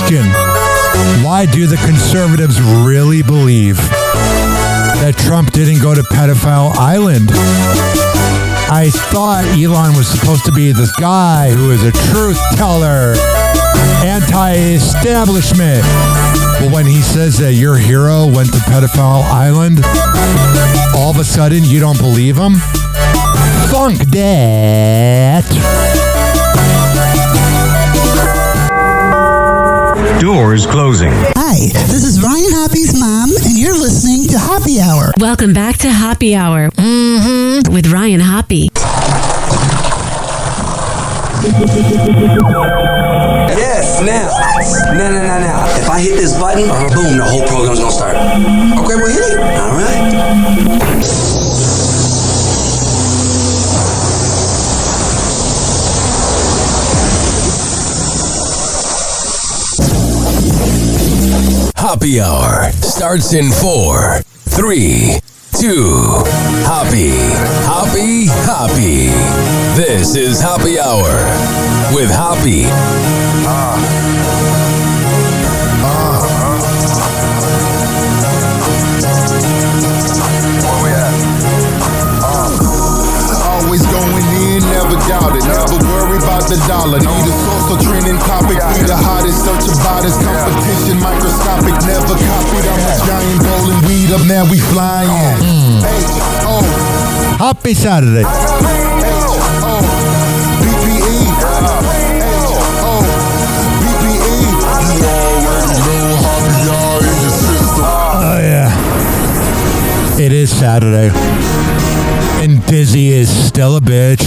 question. Why do the conservatives really believe that Trump didn't go to Pedophile Island? I thought Elon was supposed to be this guy who is a truth teller, anti-establishment. But when he says that your hero went to Pedophile Island, all of a sudden you don't believe him? Funk that. Doors closing. Hi, this is Ryan Hoppy's mom, and you're listening to Hoppy Hour. Welcome back to Hoppy Hour with Ryan Hoppy. Yes, now. Now. If I hit this button, boom, the whole program's gonna start. Okay, well, hit it. All right. Hoppy Hour starts in 4, 3, 2. Hoppy. This is Hoppy Hour with Hoppy. Where we at? Always going in, never doubt it. Never worry about the dollar. Need a source or trending topic. Be the hottest, search about his competition. Microscopic, never copied. I'm a giant rolling weed up, now we flying. Happy Saturday. Oh yeah. It is Saturday. And Dizzy is still a bitch.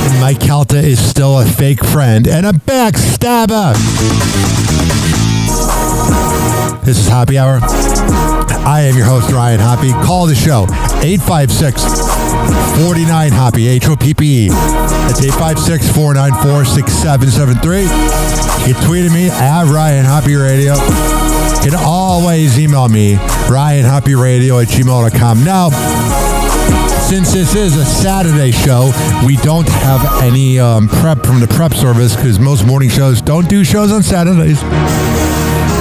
And Mike Calta is still a fake friend and a backstabber. This is Hoppy Hour. I am your host, Ryan Hoppy. Call the show, 856-49-HOPPY, HOPPE. That's 856-494-6773. You tweeted me at Ryan Hoppy Radio. You can always email me, ryanhoppyradio@gmail.com. Now, since this is a Saturday show, we don't have any prep from the prep service because most morning shows don't do shows on Saturdays.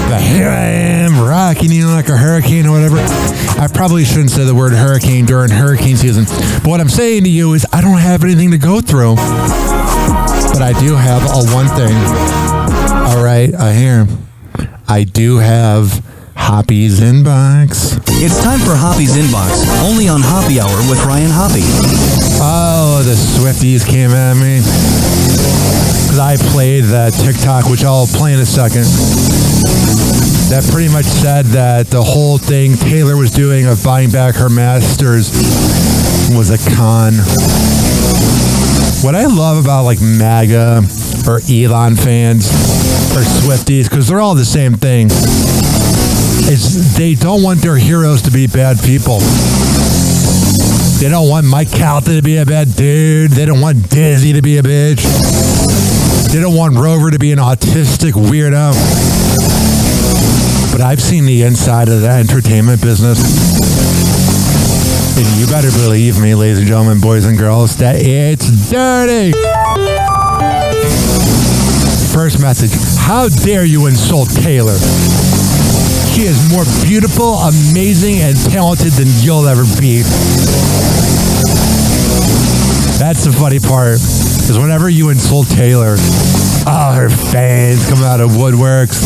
But here I am, rocking you like a hurricane or whatever. I probably shouldn't say the word hurricane during hurricane season. But what I'm saying to you is I don't have anything to go through. But I do have one thing. All right, here. I do have Hoppy's Inbox. It's time for Hoppy's Inbox, only on Hoppy Hour with Ryan Hoppy. Oh, the Swifties came at me. Because I played that TikTok, which I'll play in a second. That pretty much said that the whole thing Taylor was doing of buying back her masters was a con. What I love about like MAGA or Elon fans or Swifties, because they're all the same thing, is they don't want their heroes to be bad people. They don't want Mike Calta to be a bad dude. They don't want Dizzy to be a bitch. They don't want Rover to be an autistic weirdo. But I've seen the inside of the entertainment business. And you better believe me, ladies and gentlemen, boys and girls, that it's dirty. First message, how dare you insult Taylor? She is more beautiful, amazing, and talented than you'll ever be. That's the funny part, is whenever you insult Taylor, her fans come out of woodworks.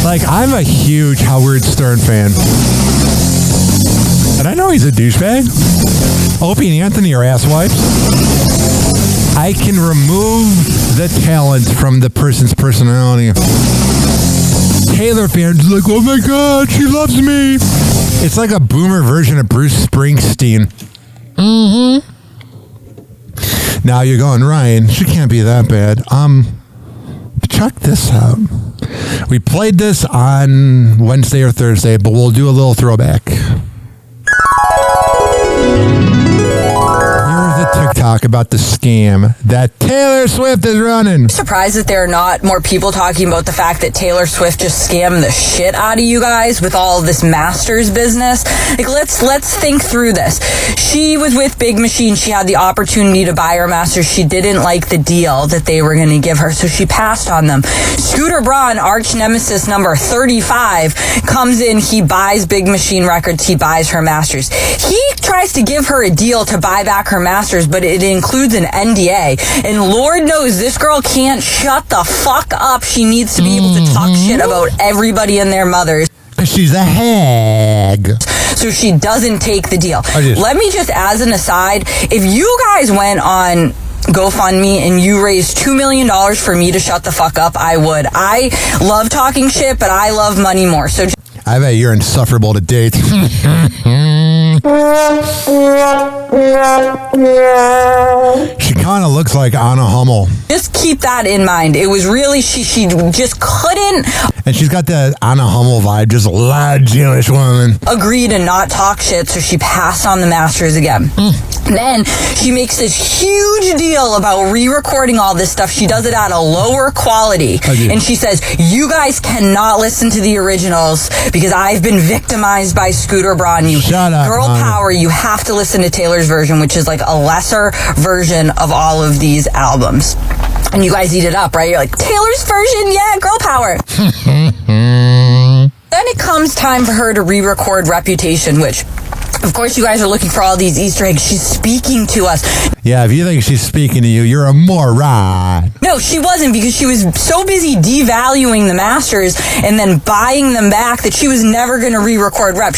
Like, I'm a huge Howard Stern fan. And I know he's a douchebag. Opie and Anthony are asswipes. I can remove the talent from the person's personality. Taylor fans are like, oh my God, she loves me. It's like a boomer version of Bruce Springsteen. Now you're going, Ryan, she can't be that bad. Check this out. We played this on Wednesday or Thursday, but we'll do a little throwback. Here is the TikTok about the scam that Taylor Swift is running. Surprised that there are not more people talking about the fact that Taylor Swift just scammed the shit out of you guys with all of this Masters business. Like, let's think through this. She was with Big Machine. She had the opportunity to buy her Masters. She didn't like the deal that they were going to give her, so she passed on them. Scooter Braun, arch nemesis number 35, comes in. He buys Big Machine Records. He buys her Masters. He tries to give her a deal to buy back her Masters, but it includes an NDA. And Lord knows this girl can't shut the fuck up. She needs to be able to talk shit about everybody and their mothers. She's a hag. So she doesn't take the deal. Let me just, as an aside, if you guys went on GoFundMe and you raised $2 million for me to shut the fuck up, I would. I love talking shit, but I love money more. So I bet you're insufferable to date. She kind of looks like Anna Hummel. Just keep that in mind. It was really, she just couldn't. And she's got the Anna Hummel vibe, just a loud Jewish woman. Agree to not talk shit, so she passed on the Masters again. And then she makes this huge deal about re-recording all this stuff. She does it at a lower quality. And she says, you guys cannot listen to the originals because I've been victimized by Scooter Braun. Shut up, girl power, you have to listen to Taylor's version, which is like a lesser version of all of these albums. And you guys eat it up, right? You're like, Taylor's version, yeah, girl power. Then it comes time for her to re-record Reputation, which, of course, you guys are looking for all these Easter eggs. She's speaking to us. Yeah, if you think she's speaking to you, you're a moron. No, she wasn't, because she was so busy devaluing the Masters and then buying them back that she was never going to re-record Rep.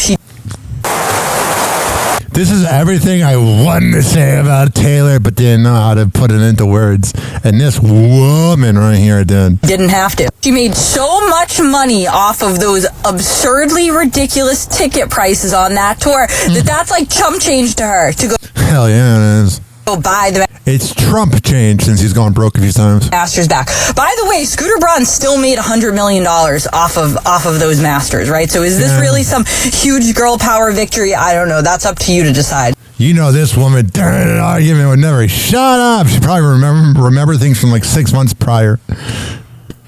This is everything I wanted to say about Taylor, but didn't know how to put it into words. And this woman right here did. Didn't have to. She made so much money off of those absurdly ridiculous ticket prices on that tour that's like chump change to her to go. Hell yeah, it is. Go buy the. It's Trump change since he's gone broke a few times. Masters back. By the way, Scooter Braun still made $100 million off of those Masters, right? So is this really some huge girl power victory? I don't know. That's up to you to decide. You know, this woman argument would never shut up. She probably remember things from like 6 months prior.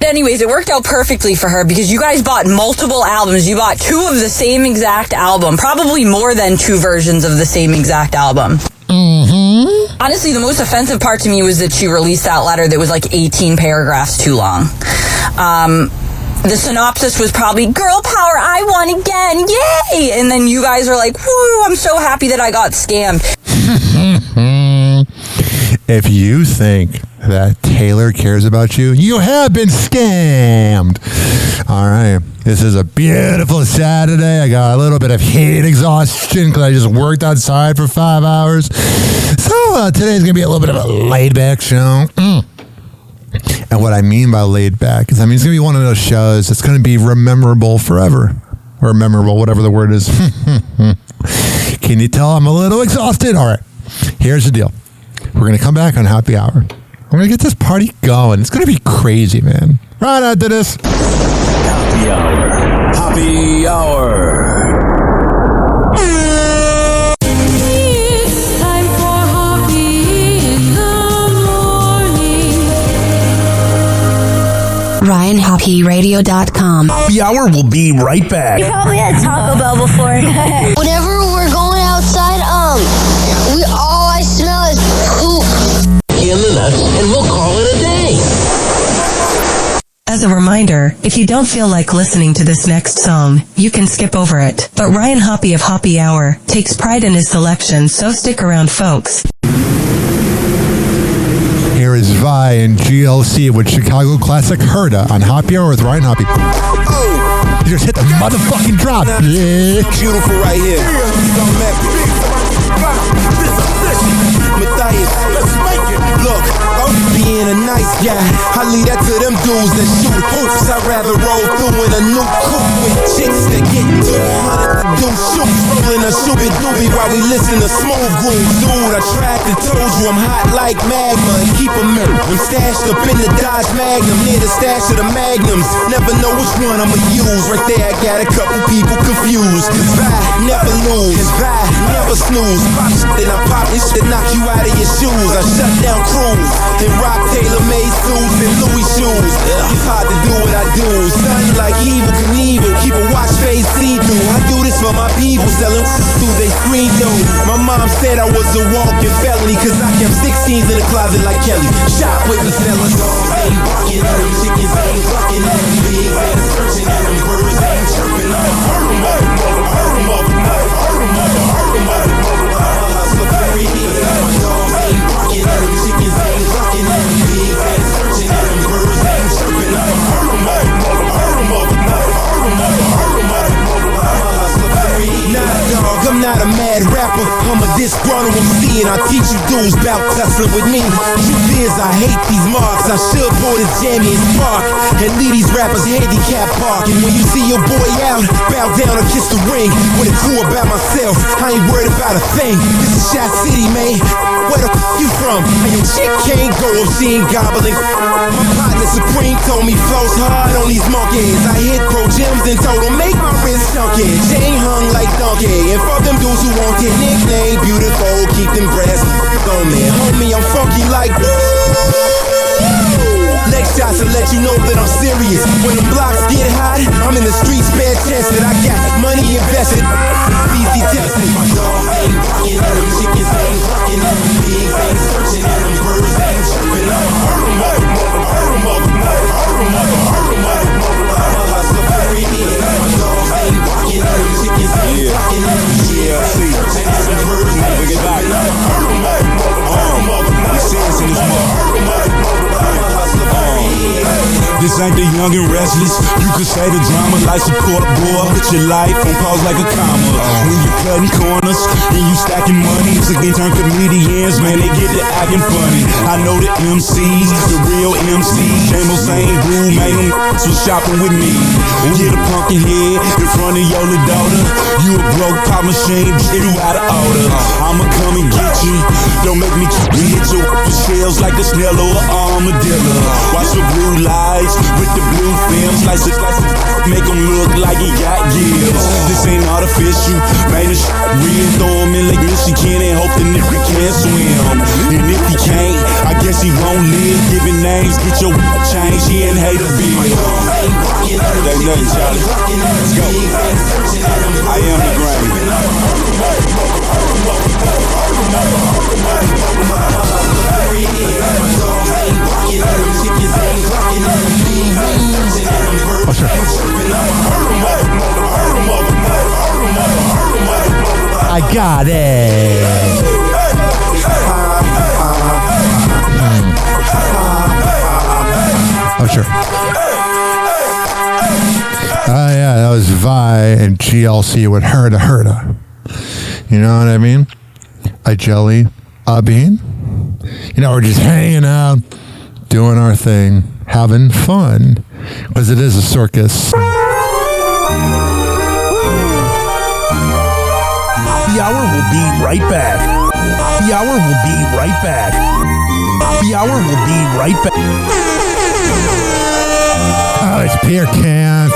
Anyways, it worked out perfectly for her because you guys bought multiple albums. You bought 2 of the same exact album, probably more than 2 versions of the same exact album. Honestly, the most offensive part to me was that she released that letter that was like 18 paragraphs too long. The synopsis was probably, girl power, I won again, yay! And then you guys are like, woo, I'm so happy that I got scammed. If you think that Taylor cares about you, you have been scammed. All right. This is a beautiful Saturday. I got a little bit of heat exhaustion because I just worked outside for 5 hours. So today's going to be a little bit of a laid-back show. And what I mean by laid-back is, I mean, it's going to be one of those shows that's going to be rememberable forever. Or memorable, whatever the word is. Can you tell I'm a little exhausted? All right. Here's the deal. We're going to come back on Happy Hour. We're going to get this party going. It's going to be crazy, man. Right after this. Happy Hour. Happy Hour. It's time for Hoppe in the morning. RyanHoppeRadio.com. Happy Hour will be right back. You probably had Taco Bell before. Whenever we're going outside, all I smell is poop. In the nuts, and we'll call it a day. As a reminder, if you don't feel like listening to this next song, you can skip over it. But Ryan Hoppe of Happy Hour takes pride in his selection, so stick around, folks. Here is Vi and GLC with Chicago Classic Herda on Happy Hour with Ryan Hoppe. You just hit the motherfucking drop. Yeah. Beautiful right here. Matthias, let's make it. Look, being a nice guy, I leave that to them dudes that shoot hoops. I'd rather roll through in a new coupe with chicks that get 200 to do shoots. Rolling a shoe doobie doobie while we listen to smooth grooves. Dude, I tracked and told you I'm hot like magma and keep a mirror. I'm stashed up in the Dodge Magnum, near the stash of the Magnums. Never know which one I'ma use. Right there, I got a couple people confused. Cause I never lose, cause I never snooze. Pop shit, then I pop this shit, knock you out of your shoes. I shut down crews and rock tailor-made suits and Louis shoes. It's hard to do what I do. Son, like Evil Knievel, keep a watch face see-through. I do this for my people, selling through they screen through. My mom said I was a walking felony, cause I kept 16s in the closet like Kelly. Shop with me, sellers. Dogs ain't barking at them, chickens ain't clucking at them, pigs ain't searching at them, birds ain't chirping. I'ma hurt them up, hurt them up, hurt them up, hurt them up. Hustler very easy. My dogs ain't barking at them, chickens ain't clucking at them, pigs ain't searching at them, birds ain't chirping. I'ma hurt them up, hurt them up, hurt them up, hurt them up. Hustler very easy. Nah, dog, I'm not a mad rapper. I'm a disgruntled MC and I teach you dudes about tussling with me. Truth is, I hate these marks. I should pull this jammy and spark and leave these rappers handicap park. And when you see your boy out, bow down and kiss the ring. With a clue about myself, I ain't worried about a thing. This is Shot City, man. Where the you from? And your chick can't go if she ain't gobbling. My partner Supreme told me flows hard on these monkeys. I hit Pro Gems and told them make my wrist chunky. Chain hung like donkey. And fuck them dudes who want it nickname beautiful. Keep them brass on me. Homie, I'm funky like woo. Leg shots to let you know that I'm serious. When the blocks get hot, I'm in the streets bare chested. I got money invested. Easy tested. My dogs ain't barking at them, chickens ain't clucking at them, pigs ain't searching at them, birds ain't chirping. I'ma hurt them up, hurt them up, hurt them up, hurt them up. Hustler very easy. My dogs ain't barking at them, chickens ain't clucking at them, pigs ain't searching at them, birds ain't chirping. I'ma hurt them up, hurt them up. You see us in this mother. This ain't the young and restless. You could say the drama like support, boy. Put your life on pause like a comma. When you cutting corners and you stacking money, it's again turn comedians, man, they get to acting funny. I know the MCs, the real MCs. Same blue, man, them was shopping with me. Get a pumpkin head in front of your little daughter. You a broke pop machine, get you out of order. I'ma come and get you. Don't make me hit your shells like a snail or an armadillo. Watch the blue lights with the blue films, slice it, make them look like he got gills. This ain't artificial, man, it's real. Throw him in Lake Michigan and hope the nigga can't swim. And if he can't, I guess he won't live. Giving names, get your change, he ain't hate a bill. There's nothing, Charlie. Let's go. I am the grain. Oh, sure. I got it. Oh, sure. Oh, yeah, that was Vi and GLC with Herda. You know what I mean? A jelly, a bean. You know, we're just hanging out, doing our thing, having fun, because it is a circus. The hour will be right back. The hour will be right back. The hour will be right back. Oh, it's Beer Cans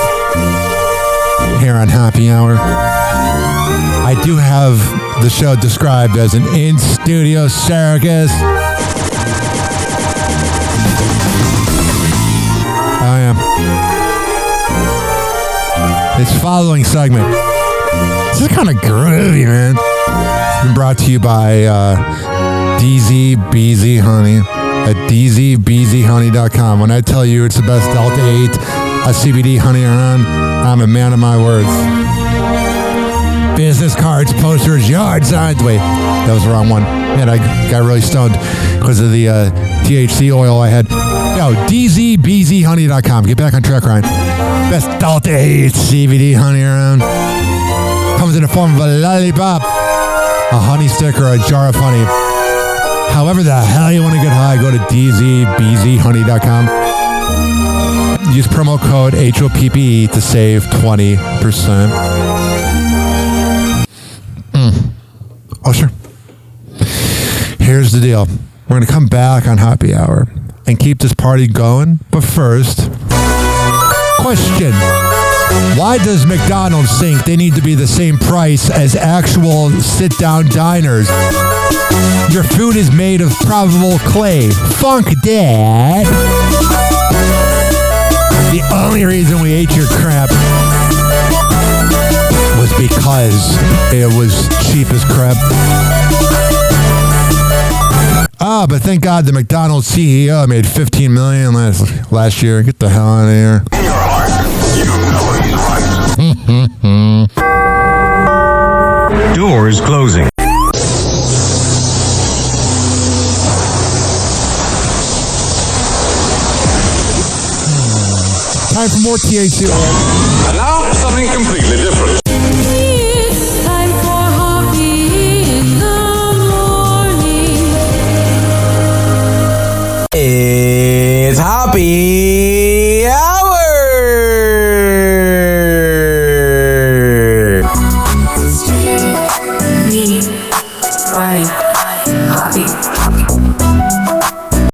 here on Happy Hour. I do have the show described as an in-studio circus. I am. This following segment, this is kind of groovy, man. It's been brought to you by DZ BZ Honey at dzbzhoney.com. When I tell you it's the best Delta 8 CBD honey around, I'm a man of my words. Business cards, posters, yard signs. Wait, that was the wrong one. Man, I got really stoned because of the THC oil I had. Yo, dzbzhoney.com. Get back on track, Ryan. Best Delta 8 CBD honey around. Comes in the form of a lollipop, a honey stick, or a jar of honey. However the hell you want to get high, go to dzbzhoney.com. Use promo code HOPPE to save 20%. Oh, sure. Here's the deal. We're going to come back on Happy Hour and keep this party going. But first, question. Why does McDonald's think they need to be the same price as actual sit-down diners? Your food is made of probable clay. Funk that. The only reason we ate your crap was because it was cheap as crap. But thank God the McDonald's CEO made $15 million last year. Get the hell out of here. In your heart, you know he's right. Doors closing. Time for more THC. And now, something completely different. It's time for Hoppe in the morning. It's Happy Hour!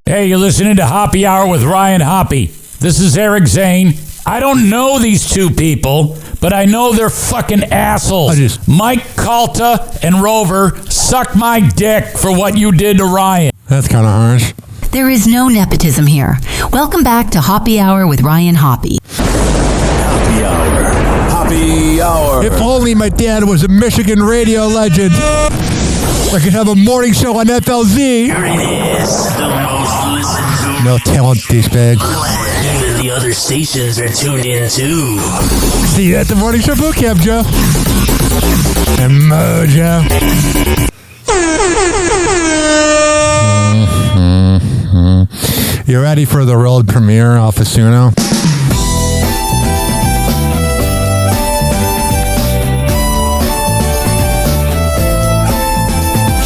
Hey, you're listening to Happy Hour with Ryan Hoppe. This is Eric Zane. I don't know these two people, but I know they're fucking assholes. Mike Calta and Rover suck my dick for what you did to Ryan. That's kind of harsh. There is no nepotism here. Welcome back to Happy Hour with Ryan Hoppe. Happy Hour. Happy Hour. If only my dad was a Michigan radio legend. I could have a morning show on FLZ. Here it is, the most listened to. No talent, douchebag. Even the other stations are tuned in too. See you at the morning show boot camp, Joe. And Mojo. You ready for the world premiere of Fasuno?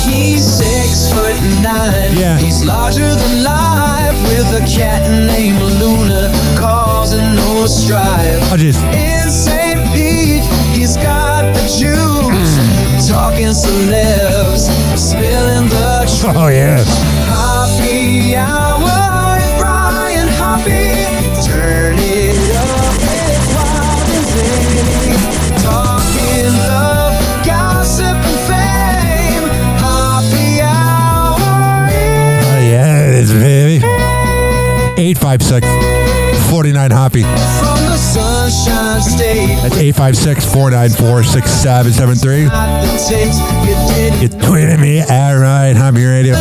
He's 6'9". Yeah. He's larger than life with a cat named Luna causing no strife. In St. Pete, he's got the juice. Talking celebs, spilling the truth. Oh, yeah. Happy Hour with Ryan Hoppe. Turn it up, it's wild and zany. Talking love, gossip, and fame. Happy Hour. Oh, yeah, it is, baby. 856-49-HOPPY. From the Sunshine State. That's 856-494-6773. You tweeted me at Ryan Hoppe Radio.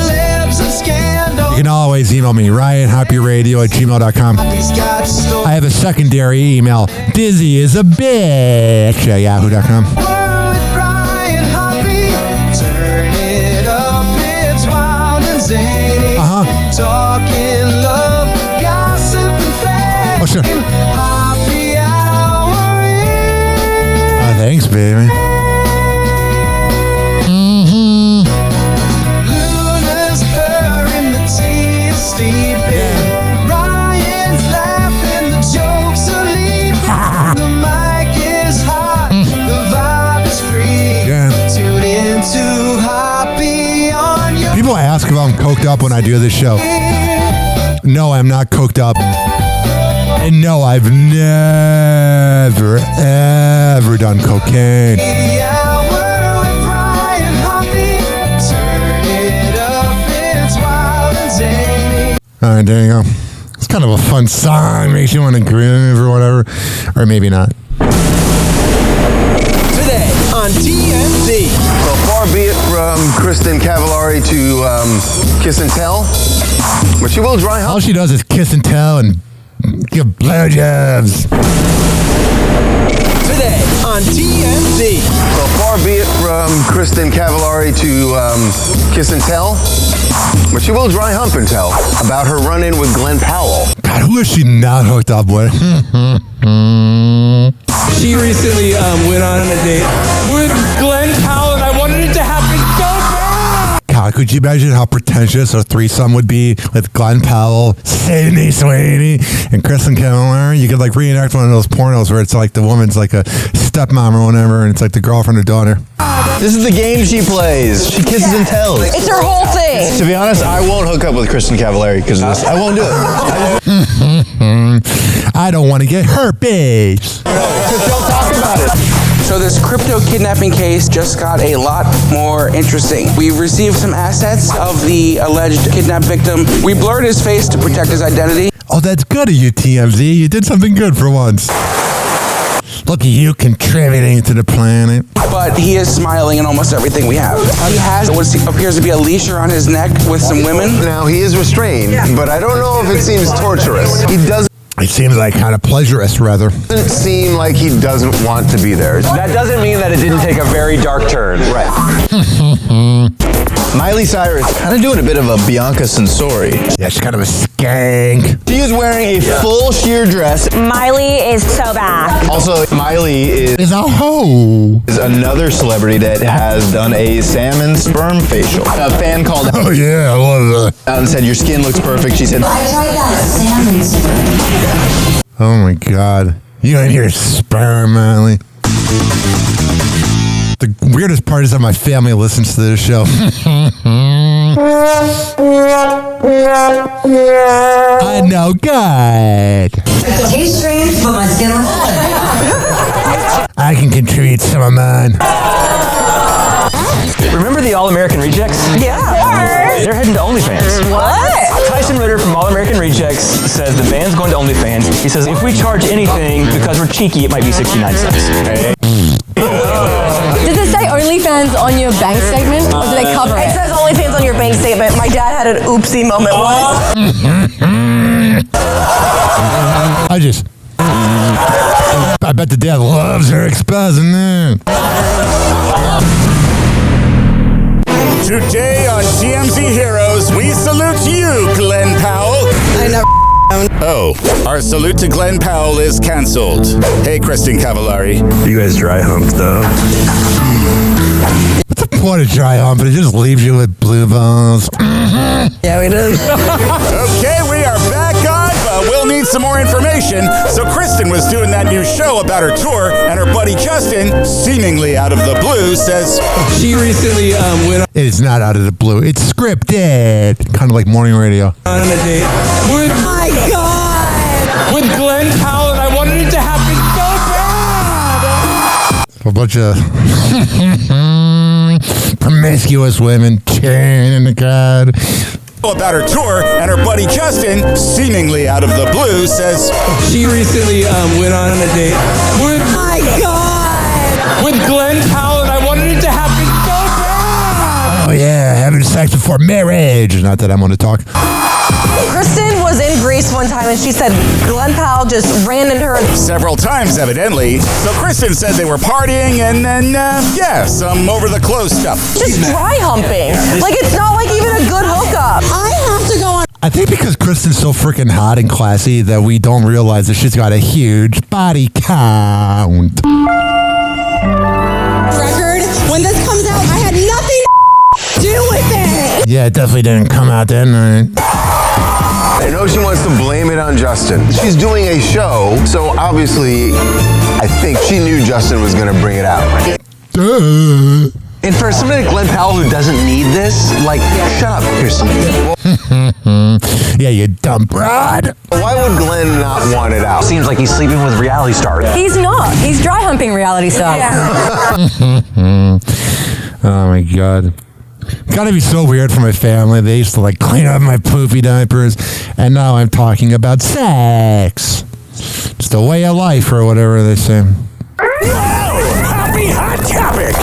You can always email me, RyanHoppeRadio@gmail.com. I have a secondary email, Dizzy is a bitch at yahoo.com. Talking love, gossip, and fame. Oh, sure. Happy Hour. Oh, thanks, baby. Luna's purring, the tea is steeping. Ryan's laughing, the jokes are leaving. The mic is hot, the vibe is free. Yeah. Tune into Happy on your. People ask if I'm coked up when I do this show. No, I'm not coked up. And no, I've never, ever done cocaine. Happy Hour with Ryan Hoppe. Turn it up, it's wild and zany. All right, there you go. It's kind of a fun song. Makes you want to groove or whatever. Or maybe not. Today on TNT. So far be it from Kristen Cavallari to kiss and tell, but she will dry hump. All she does is kiss and tell and give blowjobs. Today on TNT. So far be it from Kristen Cavallari to kiss and tell, but she will dry hump and tell about her run-in with Glenn Powell. God, who is she not hooked up with? She recently went on a date with Glenn Powell, and I wanted it to happen so bad. God, God, could you imagine how pretentious a threesome would be with Glenn Powell, Sydney Sweeney, and Kristen Cavallari? You could like reenact one of those pornos where it's like the woman's like a stepmom or whatever, and it's like the girlfriend or daughter. This is the game she plays. She kisses and tells. It's her whole thing. To be honest, I won't hook up with Kristen Cavallari because of this. I won't do it. I don't want to get herpes. Don't talk about it. So this crypto kidnapping case just got a lot more interesting. We received some assets of the alleged kidnap victim. We blurred his face to protect his identity. Oh, that's good of you, TMZ. You did something good for once. Look at you contributing to the planet. But he is smiling in almost everything we have. He has what appears to be a leash around his neck with some women. Now, he is restrained, but I don't know if it seems torturous. He doesn't. It seems like kind of pleasurous, rather. Doesn't seem like he doesn't want to be there. That doesn't mean that it didn't take a very dark turn. Right. Miley Cyrus kind of doing a bit of a Bianca Censori. Yeah, she's kind of a skank. She is wearing a full sheer dress. Miley is so bad. Also, Miley is a hoe. Is another celebrity that has done a salmon sperm facial. A fan called Oh yeah, I love that. and said, "Your skin looks perfect." She said, I tried that salmon sperm. Oh my God. You ain't hear sperm, Miley. The weirdest part is that my family listens to this show. I know, good. It tastes strange, but my skin looks good. I can contribute some of mine. Remember the All-American Rejects? Yeah. They're heading to OnlyFans. What? Tyson Ritter from All-American Rejects says the band's going to OnlyFans. He says, if we charge anything because we're cheeky, it might be 69 cents. Does it say OnlyFans on your bank statement, or do they cover it? It says OnlyFans on your bank statement. My dad had an oopsie moment once. I bet the dad loves her exposing that. Today on TMZ Heroes, we salute you, Glenn Powell. I never. Oh, our salute to Glenn Powell is canceled. Hey, Kristen Cavallari. "You guys dry humped though." What's the point of dry hump? It just leaves you with blue bones. Yeah, we did. Okay, we are back on, but we'll need some more information. So Kristen was doing that new show about her tour, and her buddy Justin, seemingly out of the blue, says She recently went It is not out of the blue. It's scripted. Kind of like morning radio. on a date with, My God. with Glenn Powell, and I wanted it to happen so bad. A bunch of promiscuous women cheering in the crowd. about her tour, and her buddy Justin, seemingly out of the blue, says She recently went on a date with, My God. with Glenn Powell, and I wanted it to happen so bad. Oh yeah, having sex before marriage. Not that I'm going to talk. Kristen was in Greece one time and she said Glenn Powell just ran into her. several times, evidently. So Kristen said they were partying, and then, some over-the-clothes stuff. Just dry humping. Like, it's not like even a good hookup. I have to go on. I think because Kristen's so freaking hot and classy that we don't realize that she's got a huge body count. Record, when this comes out, I had nothing to do with it. Yeah, it definitely didn't come out that night. I know she wants to blame it on Justin. She's doing a show, so obviously, I think she knew Justin was going to bring it out. Duh. And for somebody like Glenn Powell who doesn't need this, like, shut up, Kirsten. Yeah, you dumb broad. Why would Glenn not want it out? Seems like he's sleeping with reality stars. He's not. He's dry humping reality stars. Oh my God. Gotta be so weird for my family. They used to like clean up my poopy diapers, and now I'm talking about sex. Just a way of life or whatever they say. Happy Hot Topic!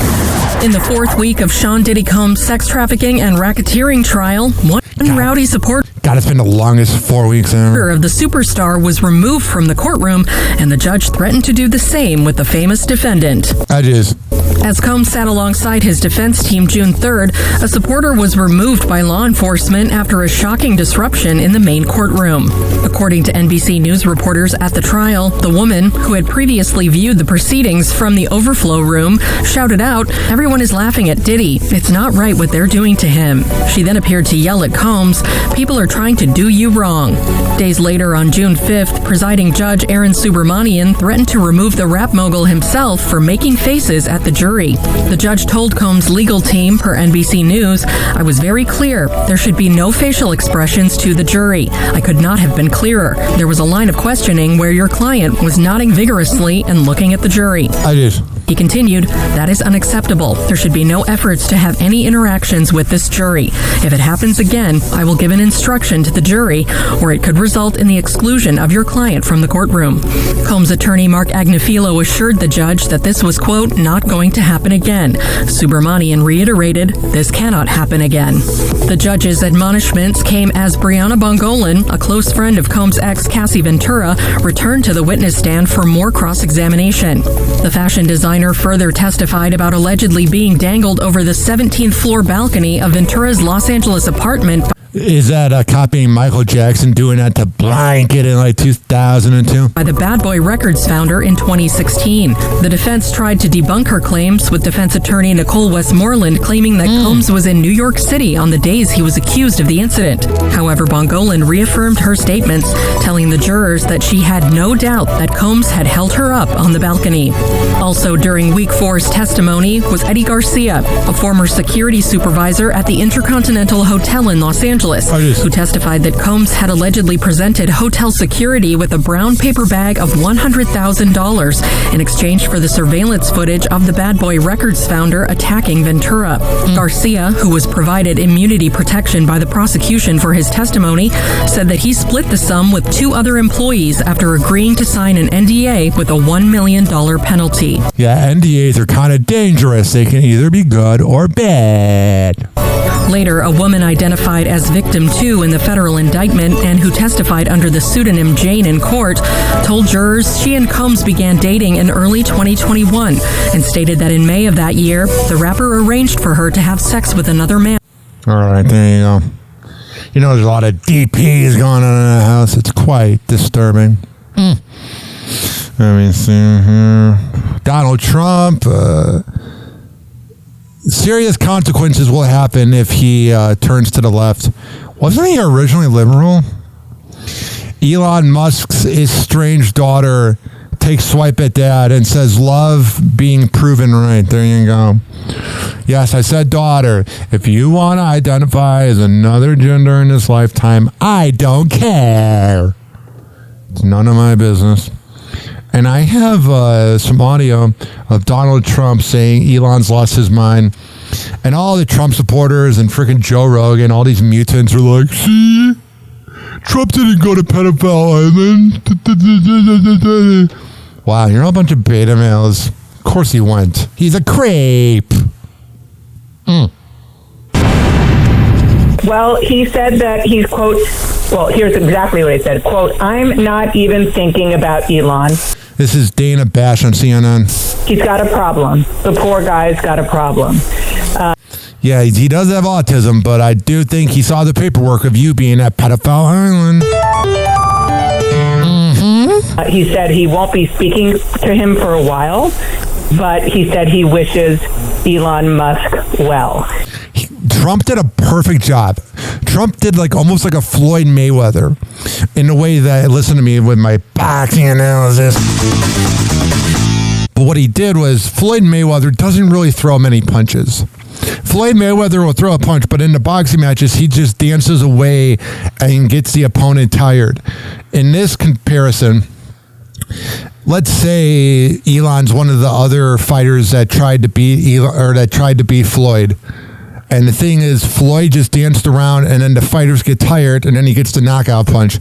In the fourth week of Sean Diddy Combs' sex trafficking and racketeering trial, one rowdy supporter God, it's been the longest 4 weeks ever. of the superstar was removed from the courtroom, and the judge threatened to do the same with the famous defendant. I just As Combs sat alongside his defense team June 3rd, a supporter was removed by law enforcement after a shocking disruption in the main courtroom. According to NBC News reporters at the trial, the woman, who had previously viewed the proceedings from the overflow room, shouted out, "Everyone is laughing at Diddy. It's not right what they're doing to him." She then appeared to yell at Combs, "People are trying to do you wrong." Days later, on June 5th, presiding judge Aaron Subramanian threatened to remove the rap mogul himself for making faces at the jury. The judge told Combs' legal team, per NBC News, "I was very clear. There should be no facial expressions to the jury. I could not have been clearer. There was a line of questioning where your client was nodding vigorously and looking at the jury." I did. He continued, "That is unacceptable. There should be no efforts to have any interactions with this jury. If it happens again, I will give an instruction to the jury, or it could result in the exclusion of your client from the courtroom." Combs' attorney Mark Agnifilo assured the judge that this was, quote, "not going to happen again." Subramanian reiterated, "This cannot happen again." The judge's admonishments came as Brianna Bongolan, a close friend of Combs' ex Cassie Ventura, returned to the witness stand for more cross-examination. The fashion designer further testified about allegedly being dangled over the 17th floor balcony of Ventura's Los Angeles apartment. Is that copying Michael Jackson doing that to Blanket in like 2002? By the Bad Boy Records founder in 2016. The defense tried to debunk her claims, with defense attorney Nicole Westmoreland claiming that Combs was in New York City on the days he was accused of the incident. However, Bongolan reaffirmed her statements, telling the jurors that she had no doubt that Combs had held her up on the balcony. Also during Week 4's testimony was Eddie Garcia, a former security supervisor at the Intercontinental Hotel in Los Angeles, who testified that Combs had allegedly presented hotel security with a brown paper bag of $100,000 in exchange for the surveillance footage of the Bad Boy Records founder attacking Ventura. Garcia, who was provided immunity protection by the prosecution for his testimony, said that he split the sum with two other employees after agreeing to sign an NDA with a $1 million penalty. Yeah, NDAs are kind of dangerous. They can either be good or bad. Later, a woman identified as victim 2 in the federal indictment and who testified under the pseudonym Jane in court told jurors she and Combs began dating in early 2021 and stated that in May of that year, the rapper arranged for her to have sex with another man. All right, there you go. You know, there's a lot of DPs going on in the house. It's quite disturbing. Let me see here. Donald Trump. Serious consequences will happen if he turns to the left. Wasn't he originally liberal? Elon Musk's estranged daughter takes swipe at dad and says, "Love being proven right." There you go. Yes, I said daughter. If you want to identify as another gender in this lifetime, I don't care. It's none of my business. And I have some audio of Donald Trump saying Elon's lost his mind. And all the Trump supporters and freaking Joe Rogan, all these mutants are like, "See? Trump didn't go to Pedophile Island." Wow, you're all a bunch of beta males. Of course he went. He's a creep. Well, he said that he's, quote, well, here's exactly what he said, quote, "I'm not even thinking about Elon." This is Dana Bash on CNN. He's got a problem. The poor guy's got a problem. Yeah, he does have autism, but I do think he saw the paperwork of you being at Pedophile Island. He said he won't be speaking to him for a while, but he said he wishes Elon Musk well. Trump did a perfect job. Trump did almost like a Floyd Mayweather in a way that, listen to me with my boxing analysis. But what he did was, Floyd Mayweather doesn't really throw many punches. Floyd Mayweather will throw a punch, but in the boxing matches, he just dances away and gets the opponent tired. In this comparison, let's say Elon's one of the other fighters that tried to beat Floyd. And the thing is, Floyd just danced around, and then the fighters get tired, and then he gets the knockout punch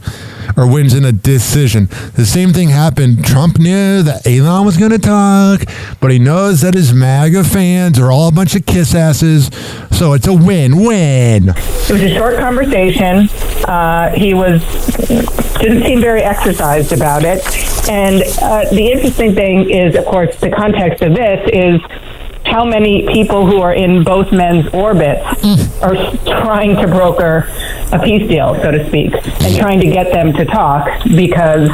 or wins in a decision. The same thing happened. Trump knew that Elon was going to talk, but he knows that his MAGA fans are all a bunch of kiss asses, so it's a win-win. It was a short conversation. He didn't seem very exercised about it. And the interesting thing is, of course, the context of this is how many people who are in both men's orbits are trying to broker a peace deal, so to speak, and trying to get them to talk because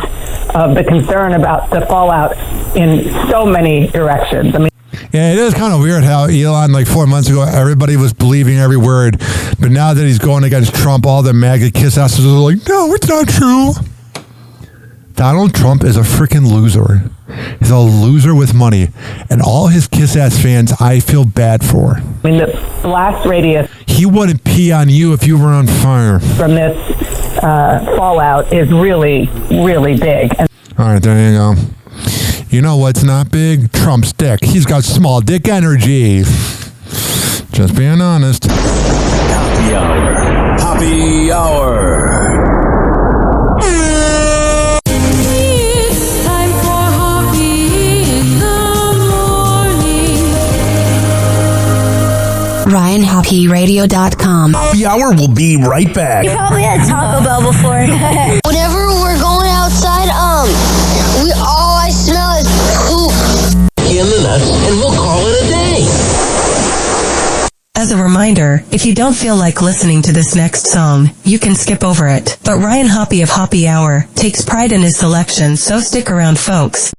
of the concern about the fallout in so many directions. I mean, yeah, it is kind of weird how Elon, like 4 months ago, everybody was believing every word. But now that he's going against Trump, all the MAGA kiss asses are like, no, it's not true. Donald Trump is a freaking loser. He's a loser with money. And all his kiss-ass fans, I feel bad for. I mean, the blast radius... He wouldn't pee on you if you were on fire. ...from this fallout is really, really big. And all right, there you go. You know what's not big? Trump's dick. He's got small dick energy. Just being honest. Happy Hour. Happy Hour. It's time for Hoppe in the morning. RyanHoppeRadio.com. Happy Hour will be right back. You probably had Taco Bell before. Whenever we're going outside, all I smell is poop. In the nuts, and we'll call it a day. As a reminder, if you don't feel like listening to this next song, you can skip over it. But Ryan Hoppe of Happy Hour takes pride in his selection, so stick around, folks.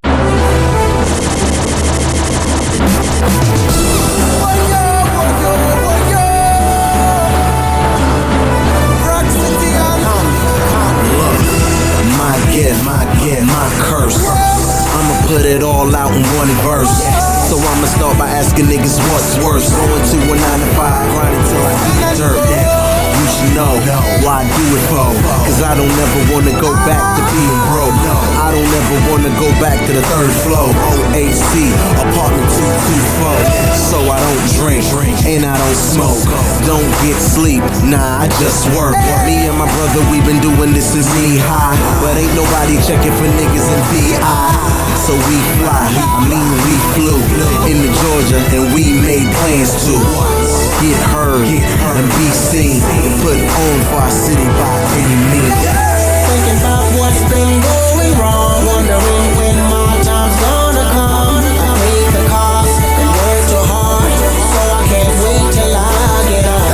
My curse. I'ma put it all out in one verse. So I'ma start by asking niggas what's worse. Going to a 9 to 5, grinding till I get dirt. You should know why I do it for. Cause I don't ever wanna go back to being broke. I don't ever wanna go back to the third floor. OHC, apartment 224. So I don't drink, and I don't smoke. Don't get sleep, nah, I just work. Me and my brother, we been doing this since knee-high. But ain't nobody checking for niggas in VI. So we fly, we flew into Georgia, and we made plans to get heard and be seen, put on for our city by any means. Thinking about what's been going wrong, wondering when my time's gonna come. I hate the cost and work too hard, so I can't wait till I get on.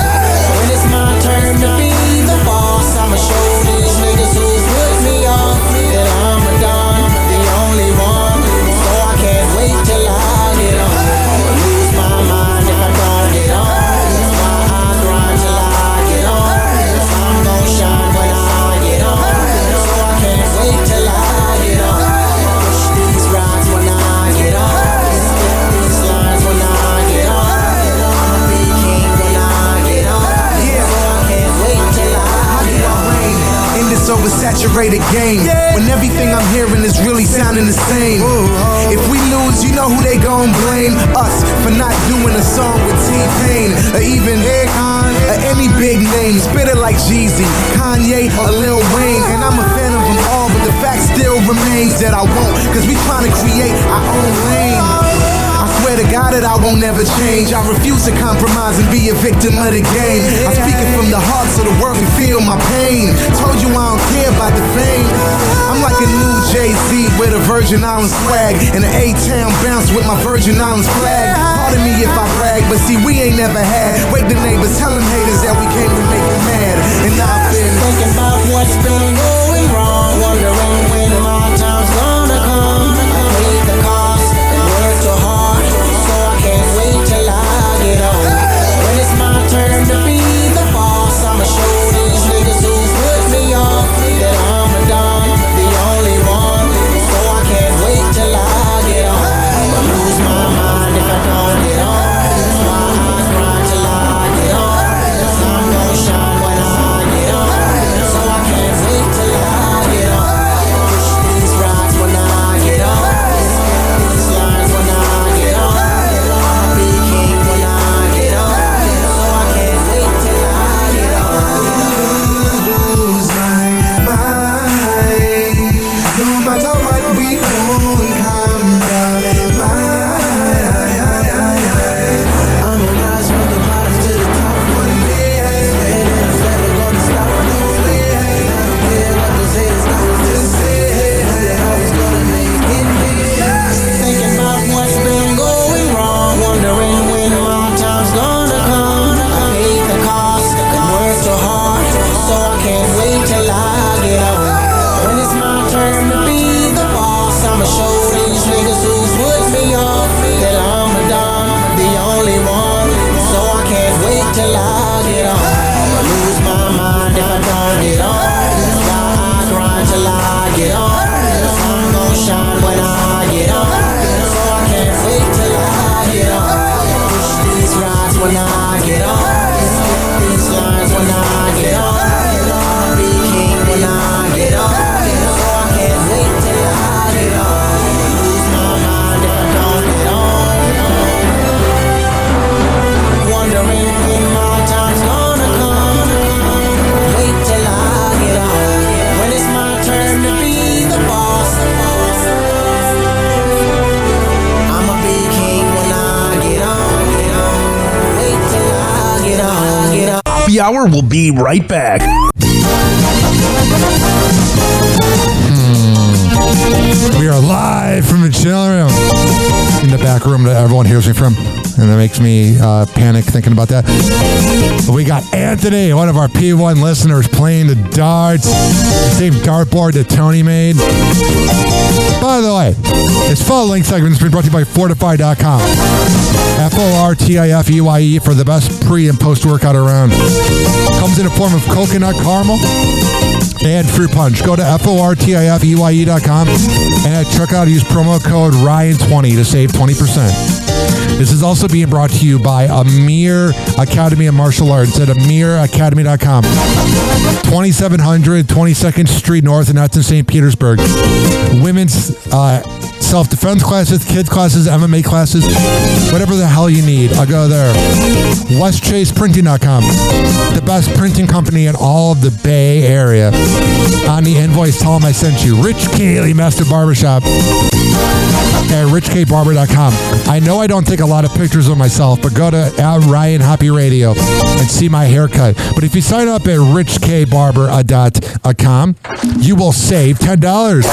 When it's my turn to be the boss, I'ma show these niggas who's with me off that I'm a don, the only one. So I can't wait till I get on. I'ma lose my mind if I don't get on. That's why I grind till I get on. Cause I'm gon' shine when I get on. So I can't wait till I get on. Push these rides when I get on. Spit these lines when I get on. I'ma be king when I get on. So I can't wait till I get on. In this oversaturated game, when everything I'm hearing is really sounding the same. If we lose, you know who they gon' blame? Us for not doing a song with T-Pain, or even Akon, or any big name. Spit it like Jeezy, Kanye, or Lil Wayne. And I'm a fan of them all, but the fact still remains that I won't, cause we trying to create our own lane. I swear to God that I won't ever change. I refuse to compromise and be a victim of the game. I'm speaking from the heart so the world can feel my pain. Told you I don't care about the fame. I'm like a new Jay-Z with a Virgin Islands swag, and an A-Town bounce with my Virgin Islands flag. Pardon me if I brag, but see we ain't never had. Wake the neighbors, tell them haters that we came to make them mad. And I've been thinking about what's been going wrong, wondering when my time's gonna come. I hate the cost and work too hard, so I can't wait till I get on. When it's my turn to be the boss, I'ma show these niggas who's with me off that I'm a don, the only one. So I can't wait till I get on. I'ma lose my mind if I don't get on. That's why I grind till I get on. Cause I'm gon' shine when I get on. So I can't Hour. We'll be right back. We are live from the chill room in the back room that everyone hears me from, and that makes me panic thinking about that. But we got Anthony, one of our P1 listeners, playing the darts, the same dartboard that Tony made. By the way, this full link segment has been brought to you by Fortify.com. FORTIFEYE for the best pre and post workout around. Comes in a form of coconut caramel and fruit punch. Go to FORTIFEYE.com and at checkout use promo code Ryan20 to save 20%. This is also being brought to you by Amir Academy of Martial Arts at AmirAcademy.com. 2700 22nd Street North, and that's in St. Petersburg. Women's self-defense classes, kids classes, MMA classes, whatever the hell you need, I'll go there. WestChasePrinting.com, the best printing company in all of the Bay Area. On the invoice, tell them I sent you. Rich Cayley Master Barbershop at richkbarber.com. I know I don't take a lot of pictures of myself, but go to Ryan Hoppe Radio and see my haircut. But if you sign up at richkbarber.com, you will save $10.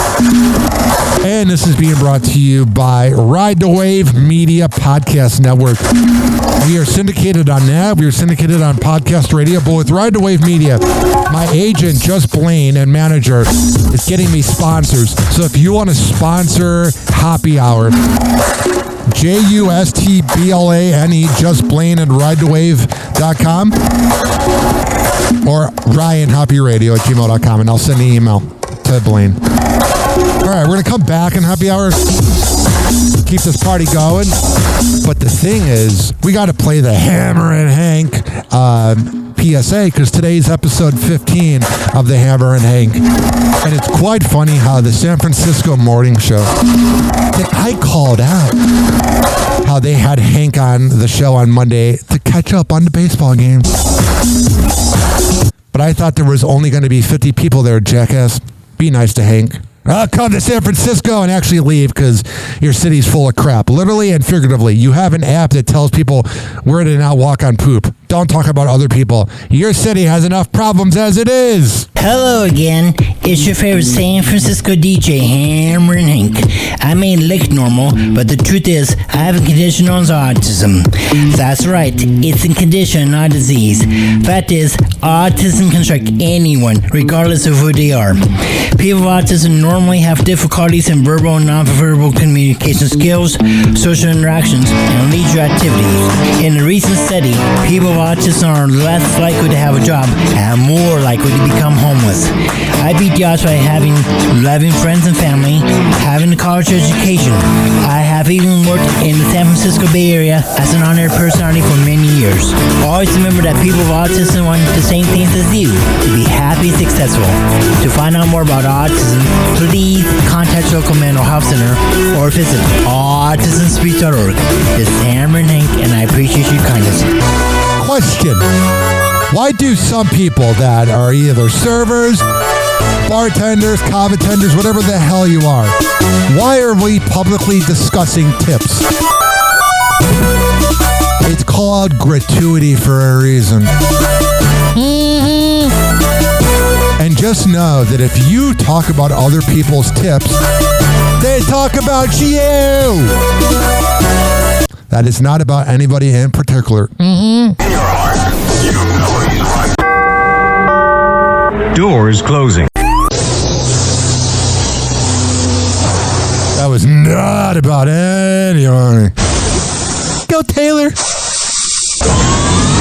And this is being brought to you by Ride the Wave Media Podcast Network. We are syndicated on that. We are syndicated on podcast radio. But with Ride the Wave Media, my agent, Just Blaine, and manager is getting me sponsors. So if you want to sponsor Hoppe Hour, JUSTBLANE, Just Blaine and RideTheWave.com or Ryan Hoppe Radio at gmail.com, and I'll send the email to Blaine. All right, we're going to come back in Hoppe Hour, keep this party going. But the thing is, we got to play the Hammer and Hank PSA, because today's episode 15 of the Hammer and Hank. And it's quite funny how the San Francisco morning show, that I called out how they had Hank on the show on Monday to catch up on the baseball game. But I thought there was only going to be 50 people there, jackass. Be nice to Hank. Come to San Francisco and actually leave, because your city's full of crap. Literally and figuratively. You have an app that tells people where to not walk on poop. Don't talk about other people. Your city has enough problems as it is. Hello again. It's your favorite San Francisco DJ, Hammer and Hank. I may look normal, but the truth is, I have a condition known as autism. That's right. It's a condition, not a disease. Fact is, autism can strike anyone, regardless of who they are. People with autism normally have difficulties in verbal and non-verbal communication skills, social interactions, and leisure activities. In a recent study, people with autism are less likely to have a job and more likely to become homeless. I beat the odds by having loving friends and family, having a college education. I have even worked in the San Francisco Bay Area as an on-air personality for many years. Always remember that people with autism want the same things as you, to be happy and successful. To find out more about autism, please contact your local mental health center or visit autismspeech.org. This is Hammer and Hank, and I appreciate your kindness. Question: why do some people that are either servers, bartenders, cab attendants, whatever the hell you are, why are we publicly discussing tips? It's called gratuity for a reason. And just know that if you talk about other people's tips, they talk about you. That is not about anybody in particular. Doors closing. That was not about anyone. Go, Taylor.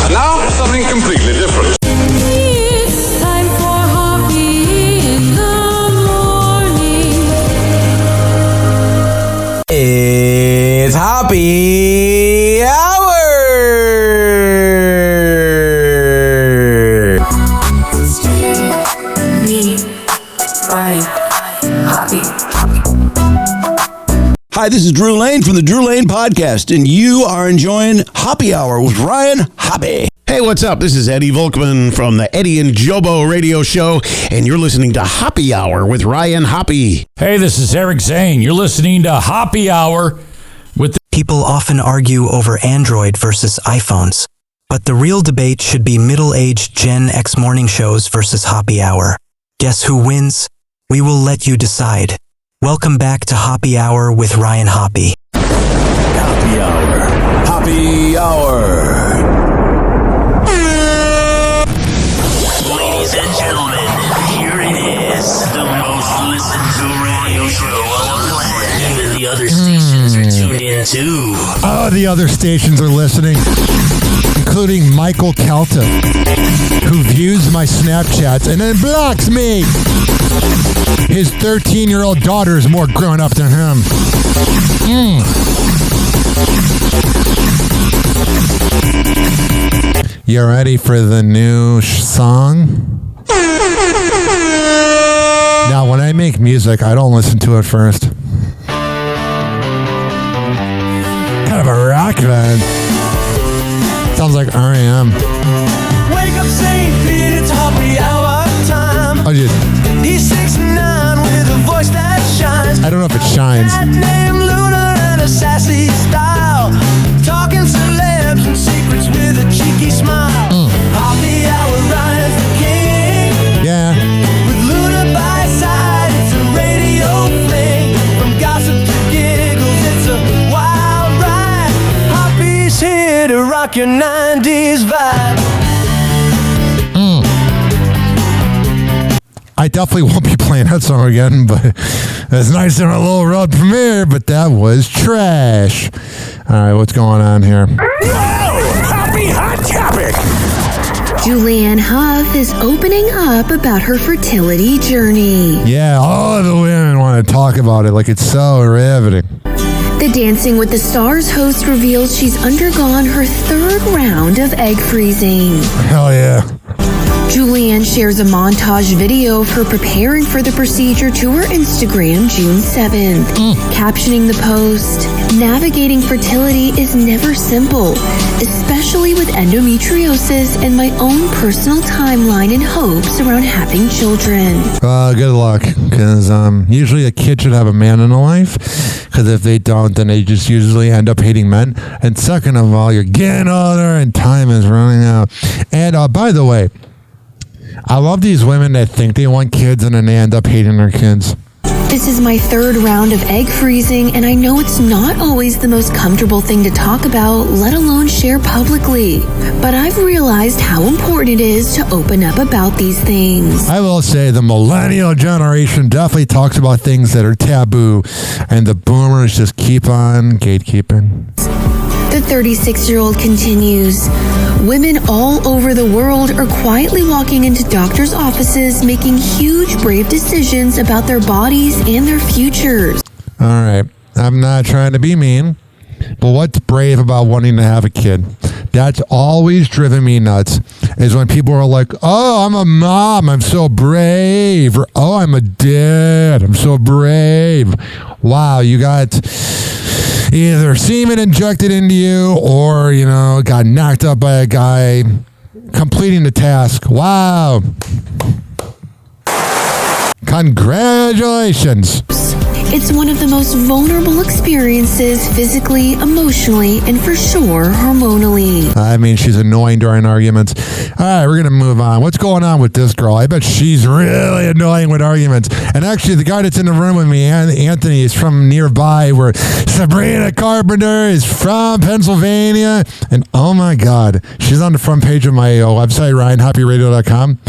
And now something completely different. It's time for Hoppe in the morning. It's Hoppe Hour! Hi, this is Drew Lane from the Drew Lane Podcast, and you are enjoying Hoppe Hour with Ryan Hoppe. Hey, what's up? This is Eddie Volkman from the Eddie and Jobo radio show, and you're listening to Hoppe Hour with Ryan Hoppe. Hey, this is Eric Zane. You're listening to Hoppe Hour with... People often argue over Android versus iPhones. But the real debate should be middle-aged Gen X morning shows versus Hoppy Hour. Guess who wins? We will let you decide. Welcome back to Hoppy Hour with Ryan Hoppe. Happy Hour. Happy Hour. Ladies and gentlemen, here it is, the most listened to radio show on the planet. Even the other stations are tuned in too. Oh, the other stations are listening, including Michael Kelta, who views my Snapchats and then blocks me. His 13-year-old daughter is more grown up than him. You ready for the new song? Now, when I make music, I don't listen to it first. Kind of a rock band. Sounds like R.E.M. Wake up, St. Pete, it's Happy Hour time. Oh, just, He's 6'9" with a voice that shines. I don't know if it shines. That name Luna and a sassy style. Talking celebs and secrets with a cheeky smile. Happy Hour, Ryan's the king. Yeah. With Luna by his side, it's a radio fling. From gossip to giggles, it's a wild ride. Happy's here to rock your 90s vibe. I definitely won't be playing that song again, but it's nice in a little road premiere, but that was trash. All right, what's going on here? Happy Hot Topic. Julianne Hough is opening up about her fertility journey. Yeah, all of the women want to talk about it like it's so riveting. The Dancing with the Stars host reveals she's undergone her third round of egg freezing. Hell yeah. Julianne shares a montage video of her preparing for the procedure to her Instagram June 7th. Captioning the post, navigating fertility is never simple, especially with endometriosis and my own personal timeline and hopes around having children. Good luck, because usually a kid should have a man in their life, because if they don't, then they just usually end up hating men. And second of all, you're getting older and time is running out. And by the way, I love these women that think they want kids and then they end up hating their kids. This is my third round of egg freezing, and I know it's not always the most comfortable thing to talk about, let alone share publicly. But I've realized how important it is to open up about these things. I will say the millennial generation definitely talks about things that are taboo, and the boomers just keep on gatekeeping. The 36-year-old continues, women all over the world are quietly walking into doctors' offices making huge, brave decisions about their bodies and their futures. All right, I'm not trying to be mean, but what's brave about wanting to have a kid? That's always driven me nuts, is when people are like, oh, I'm a mom, I'm so brave, or oh, I'm a dad, I'm so brave. Wow, you got either semen injected into you or, got knocked up by a guy completing the task. Wow. Congratulations. It's one of the most vulnerable experiences physically, emotionally, and for sure, hormonally. I mean, she's annoying during arguments. All right, we're going to move on. What's going on with this girl? I bet she's really annoying with arguments. And actually, the guy that's in the room with me, Anthony, is from nearby, where Sabrina Carpenter is from Pennsylvania. And oh my God, she's on the front page of my website, RyanHoppyRadio.com.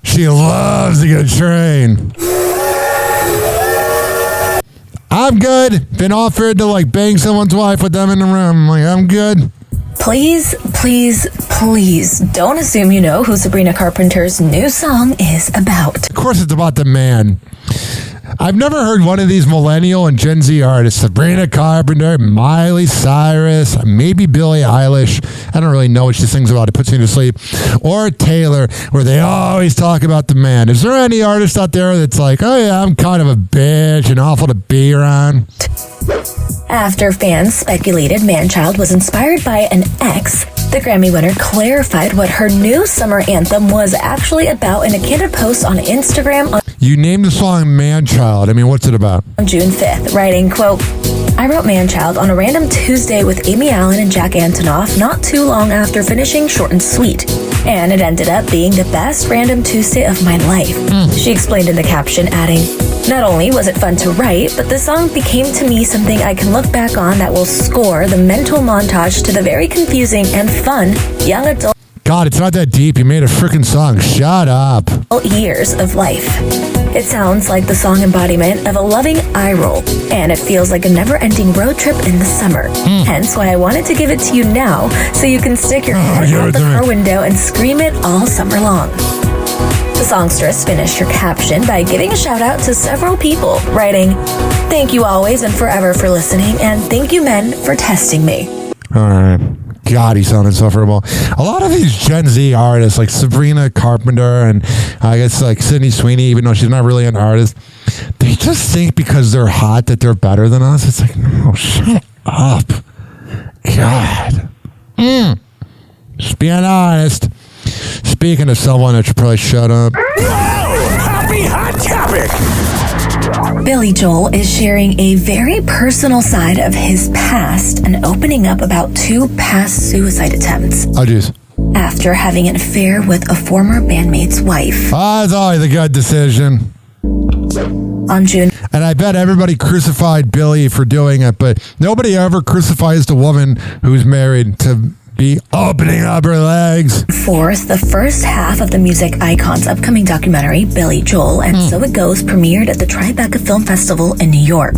She loves a good train. I'm good. Been offered to bang someone's wife with them in the room. I'm good. Please don't assume you know who Sabrina Carpenter's new song is about. Of course it's about the man. I've never heard one of these millennial and Gen Z artists, Sabrina Carpenter, Miley Cyrus, maybe Billie Eilish. I don't really know what she sings about. It puts me to sleep. Or Taylor, where they always talk about the man. Is there any artist out there that's like, oh yeah, I'm kind of a bitch and awful to be around? After fans speculated Manchild was inspired by an ex, the Grammy winner clarified what her new summer anthem was actually about in a candid post on Instagram on You named the song Manchild. I mean, what's it about? June 5th, writing, quote, I wrote Man-Child on a random Tuesday with Amy Allen and Jack Antonoff not too long after finishing Short and Sweet. And it ended up being the best random Tuesday of my life. She explained in the caption, adding, "Not only was it fun to write, but the song became to me something I can look back on that will score the mental montage to the very confusing and fun young adult God, it's not that deep. You made a freaking song. Shut up. years of life. It sounds like the song embodiment of a loving eye roll, and it feels like a never-ending road trip in the summer. Hence why I wanted to give it to you now, so you can stick your head out the car window and scream it all summer long." The songstress finished her caption by giving a shout out to several people, writing, "Thank you always and forever for listening, and thank you men for testing me." All right. God, he sounded insufferable. A lot of these Gen Z artists, like Sabrina Carpenter and I guess like Sydney Sweeney, even though she's not really an artist, they just think because they're hot that they're better than us. It's like, no, shut up. God. Just being honest. Speaking of someone that should probably shut up. Happy Hot Topic! Billy Joel is sharing a very personal side of his past and opening up about 2 past suicide attempts. Oh, jeez. After having an affair with a former bandmate's wife. It's always a good decision. On June. And I bet everybody crucified Billy for doing it, but nobody ever crucifies the woman who's married to be opening up her legs. 4th, the first half of the music icon's upcoming documentary, Billy Joel, and So It Goes, premiered at the Tribeca Film Festival in New York.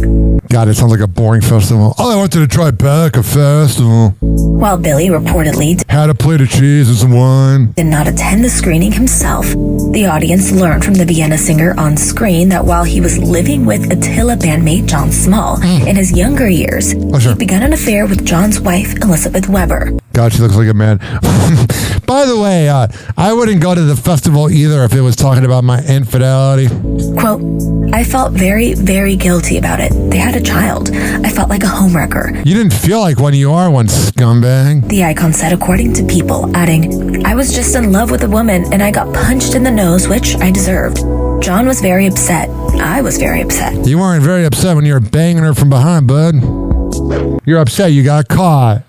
God, it sounds like a boring festival. Oh, I went to the Tribeca Festival. While Billy reportedly had a plate of cheese and some wine. Did not attend the screening himself. The audience learned from the Vienna singer on screen that while he was living with Attila bandmate John Small in his younger years, he began an affair with John's wife, Elizabeth Weber. God, she looks like a man. By the way, I wouldn't go to the festival either if it was talking about my infidelity. Quote, "I felt very, very guilty about it. They had a child. I felt like a homewrecker." You didn't feel like one, you are one, scumbag. The icon said according to People, adding, "I was just in love with a woman and I got punched in the nose, which I deserved. John was very upset. I was very upset." You weren't very upset when you were banging her from behind, bud. You're upset you got caught.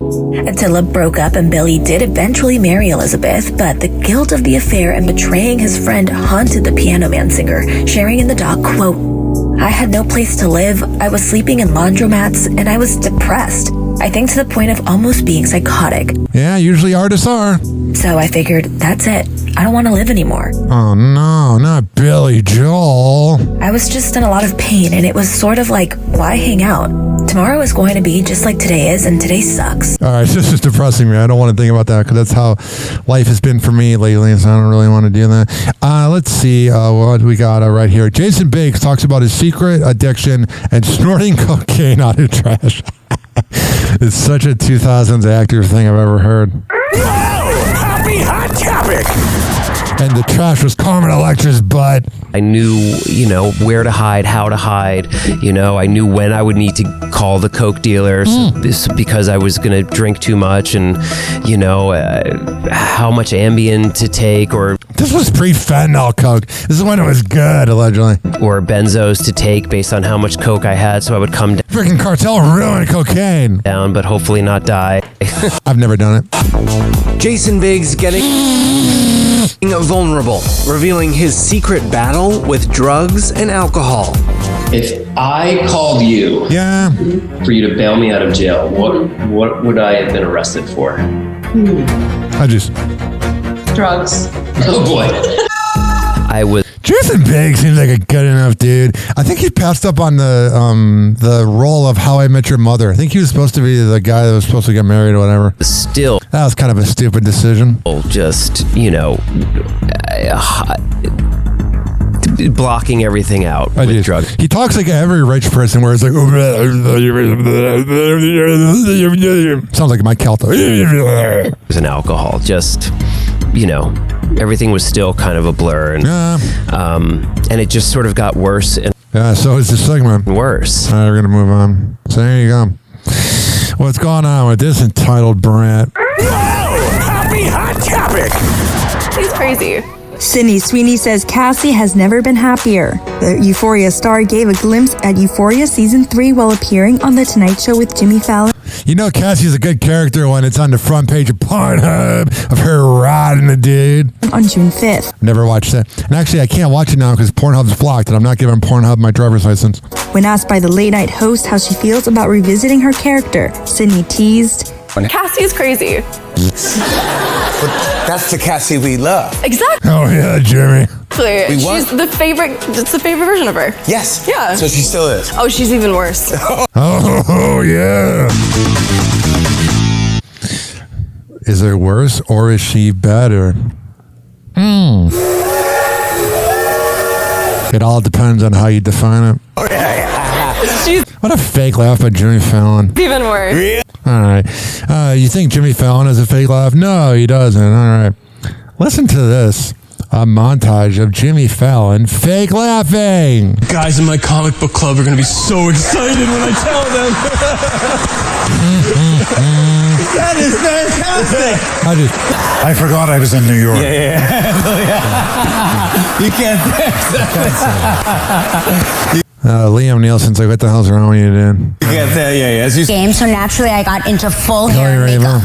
Attila broke up and Billy did eventually marry Elizabeth, but the guilt of the affair and betraying his friend haunted the Piano Man singer, sharing in the doc, quote, "I had no place to live, I was sleeping in laundromats, and I was depressed. I think to the point of almost being psychotic. Yeah, usually artists are. So I figured, that's it. I don't want to live anymore." Oh no, not Billy Joel. I was just in a lot of pain, and it was sort of like, why hang out? Tomorrow is going to be just like today is, and today sucks. All right, this is depressing me. I don't want to think about that because that's how life has been for me lately, so I don't really want to do that. Let's see what we got right here. Jason Biggs talks about his secret addiction and snorting cocaine out of trash. It's such a 2000s actor thing I've ever heard. Happy Hot Topic! And the trash was Carmen Electra's butt. I knew, where to hide, how to hide. I knew when I would need to call the coke dealer because I was going to drink too much and, how much Ambien to take or... This was pre-fentanyl coke. This is when it was good, allegedly. Or benzos to take based on how much coke I had so I would come down. Freaking cartel ruined cocaine. Down, but hopefully not die. I've never done it. Jason Biggs getting vulnerable, revealing his secret battle with drugs and alcohol. If I called you for you to bail me out of jail, what would I have been arrested for? Drugs. Oh boy. I was. Jason Biggs seems like a good enough dude. I think he passed up on the role of How I Met Your Mother. I think he was supposed to be the guy that was supposed to get married or whatever. Still. That was kind of a stupid decision. Just, blocking everything out with drugs. He talks like every rich person where it's like, sounds like Mike Calta. It was an alcohol, just, everything was still kind of a blur. And it just sort of got worse. And so is this segment. Worse. All right, we're going to move on. So there you go. What's going on with this entitled brat? Happy Hot Topic! He's crazy. Sydney Sweeney says Cassie has never been happier. The Euphoria star gave a glimpse at Euphoria Season 3 while appearing on The Tonight Show with Jimmy Fallon. You know Cassie's a good character when it's on the front page of Pornhub of her riding a dude. On June 5th. Never watched that. And actually, I can't watch it now because Pornhub's blocked and I'm not giving Pornhub my driver's license. When asked by the late night host how she feels about revisiting her character, Sydney teased, Cassie is crazy. But that's the Cassie we love. Exactly. Oh yeah, Jimmy. She's the favorite. It's the favorite version of her. Yes. Yeah. So she still is. Oh, she's even worse. Oh yeah. Is it worse or is she better? It all depends on how you define it. Oh yeah. What a fake laugh by Jimmy Fallon. Even worse. Yeah. All right. You think Jimmy Fallon has a fake laugh? No, he doesn't. All right. Listen to this. A montage of Jimmy Fallon fake laughing. Guys in my comic book club are going to be so excited when I tell them. That is fantastic. I forgot I was in New York. Yeah. You can't say Liam Nielsen's like, what the hell's wrong with you, dude? You can't say, game, so naturally I got into full hair and makeup.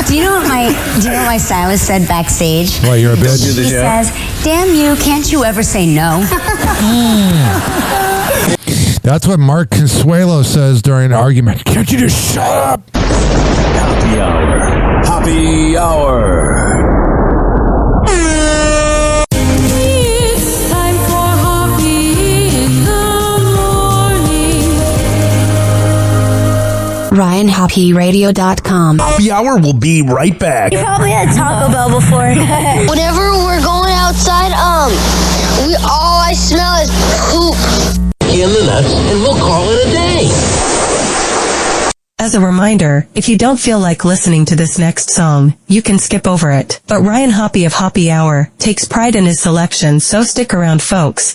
Do you know what my stylist said backstage? What, you're a bitch? He says, "Damn you, can't you ever say no?" That's what Mark Consuelo says during an argument. Can't you just shut up? Happy Hour. Happy Hour. It's time for Hoppe in the morning. RyanHoppeRadio.com. Happy Hour will be right back. You probably had Taco Bell before. Whenever we're going outside, all I smell is poop. In the nuts, and we'll call it a day. As a reminder, if you don't feel like listening to this next song, you can skip over it. But Ryan Hoppe of Hoppe Hour takes pride in his selection, so stick around, folks.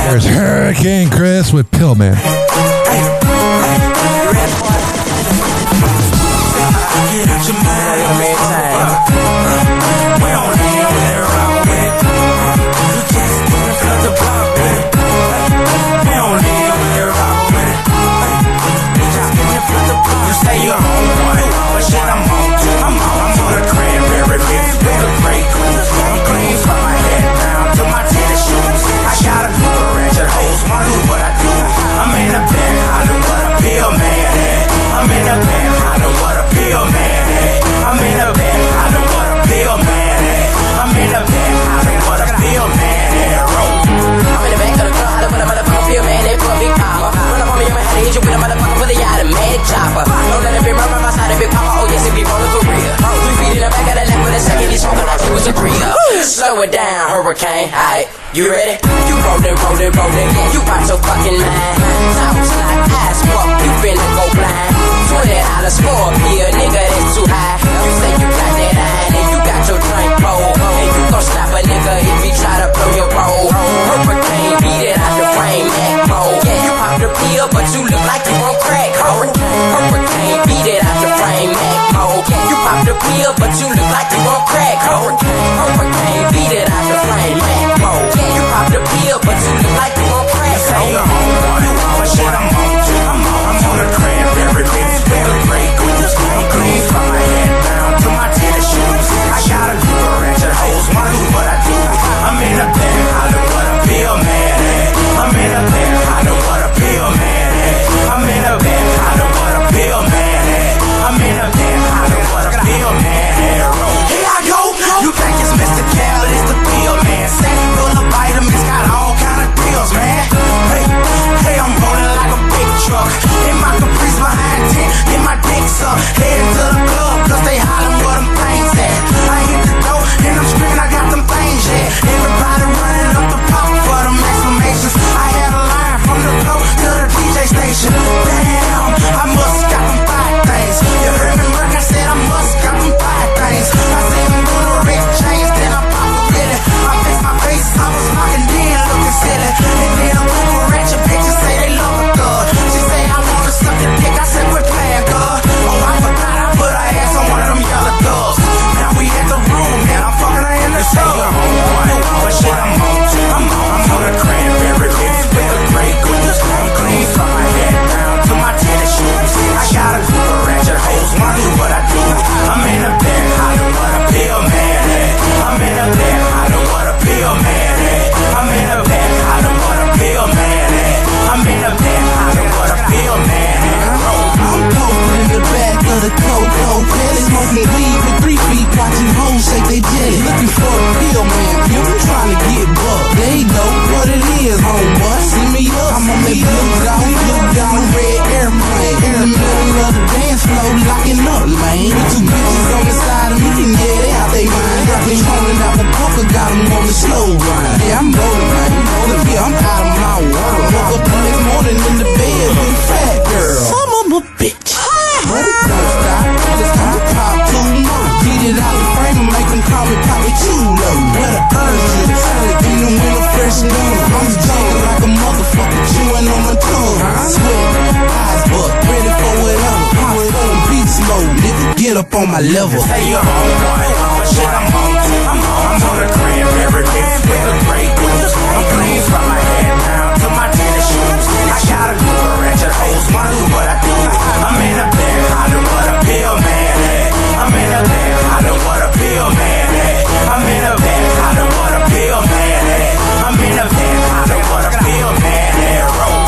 There's Hurricane Chris with Pillman. Slow it down, hurricane. Aight, you ready? You rollin', yeah, you out your fucking mind. Talks like ass fuck, you finna go blind. $20 for a beer, nigga, that's too high. You say you got that iron and you got your drink cold, and you gon' stop a nigga if he try to blow your roll. Hurricane, beat it out the frame, that mode. Yeah, you pop the pill, but you look like you on crack. Hurricane, beat it out the frame, that mode. Yeah, you pop the pill, but you look like you on crack. Hurricane, beat it out the frame, that mode. Yeah, you pop the pill, but you look like you on crack. Say you're home, but shit, I'm on the cranberry, baby, very great. I'm clean from my head down to my tennis slow grind. Yeah, I'm rolling, man. You know that, yeah, I'm out of my world. Woke up the next morning in the bed with fat girl. Son of a bitch. But it don't stop. It's time to pop two more. Beat it out the frame and make them call me Poppy Chulo. Where the urge is, in the winter fresh gun. I'm jumping like a motherfucker chewing on my tongue. Sweat, eyes buck, ready for whatever. Pop on beast mode, nigga, get up on my level. Say you're on one, shit, I'm on two. I'm on a cranberry mix with a great juice. I'm clean from my head down to my tennis shoes. I got a good ratchet hoes, wanna do what I do. I'm in a bed, hollering what a pill man at. I'm in a bed, hollering what a pill man at. I'm in a bed, hollering what a pill man at. I'm in a bed, hollering what a pill man at. Roll.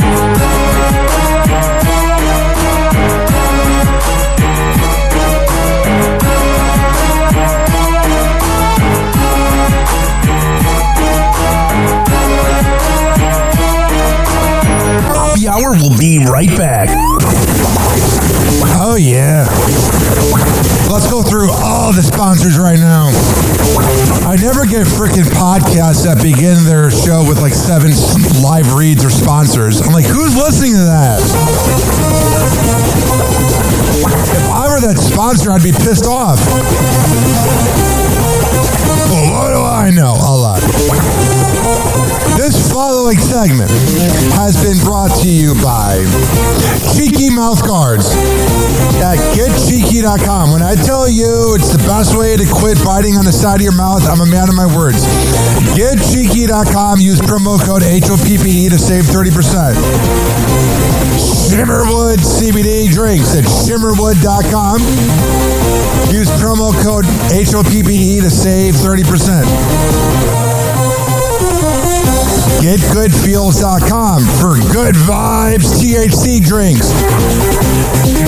Happy Hour will be right back. Oh, yeah. Let's go through all the sponsors right now. I never get freaking podcasts that begin their show with like 7 live reads or sponsors. I'm like, who's listening to that? If I were that sponsor, I'd be pissed off. Well, what do I know? A lot. This following segment has been brought to you by Cheeky Mouth Guards at getcheeky.com. When I tell you it's the best way to quit biting on the side of your mouth, I'm a man of my words. Getcheeky.com. Use promo code HOPPE to save 30%. Shimmerwood CBD drinks at shimmerwood.com. Use promo code HOPPE to save 30%. GetGoodFeels.com for good vibes THC drinks.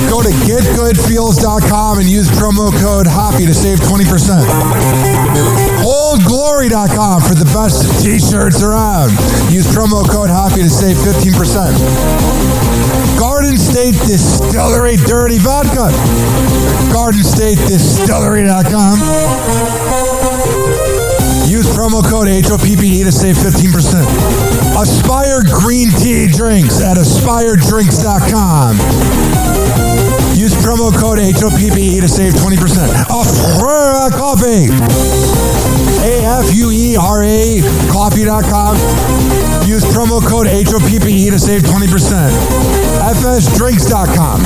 Go to GetGoodFeels.com and use promo code HOPPY to save 20%. OldGlory.com for the best t-shirts around. Use promo code HOPPY to save 15%. Garden State Distillery Dirty Vodka. GardenStateDistillery.com. Use promo code HOPPE to save 15%. Aspire Green Tea Drinks at AspireDrinks.com. Use promo code HOPPE to save 20%. Afuera Coffee. AFUERA Coffee.com. Use promo code HOPPE to save 20%. FSDrinks.com.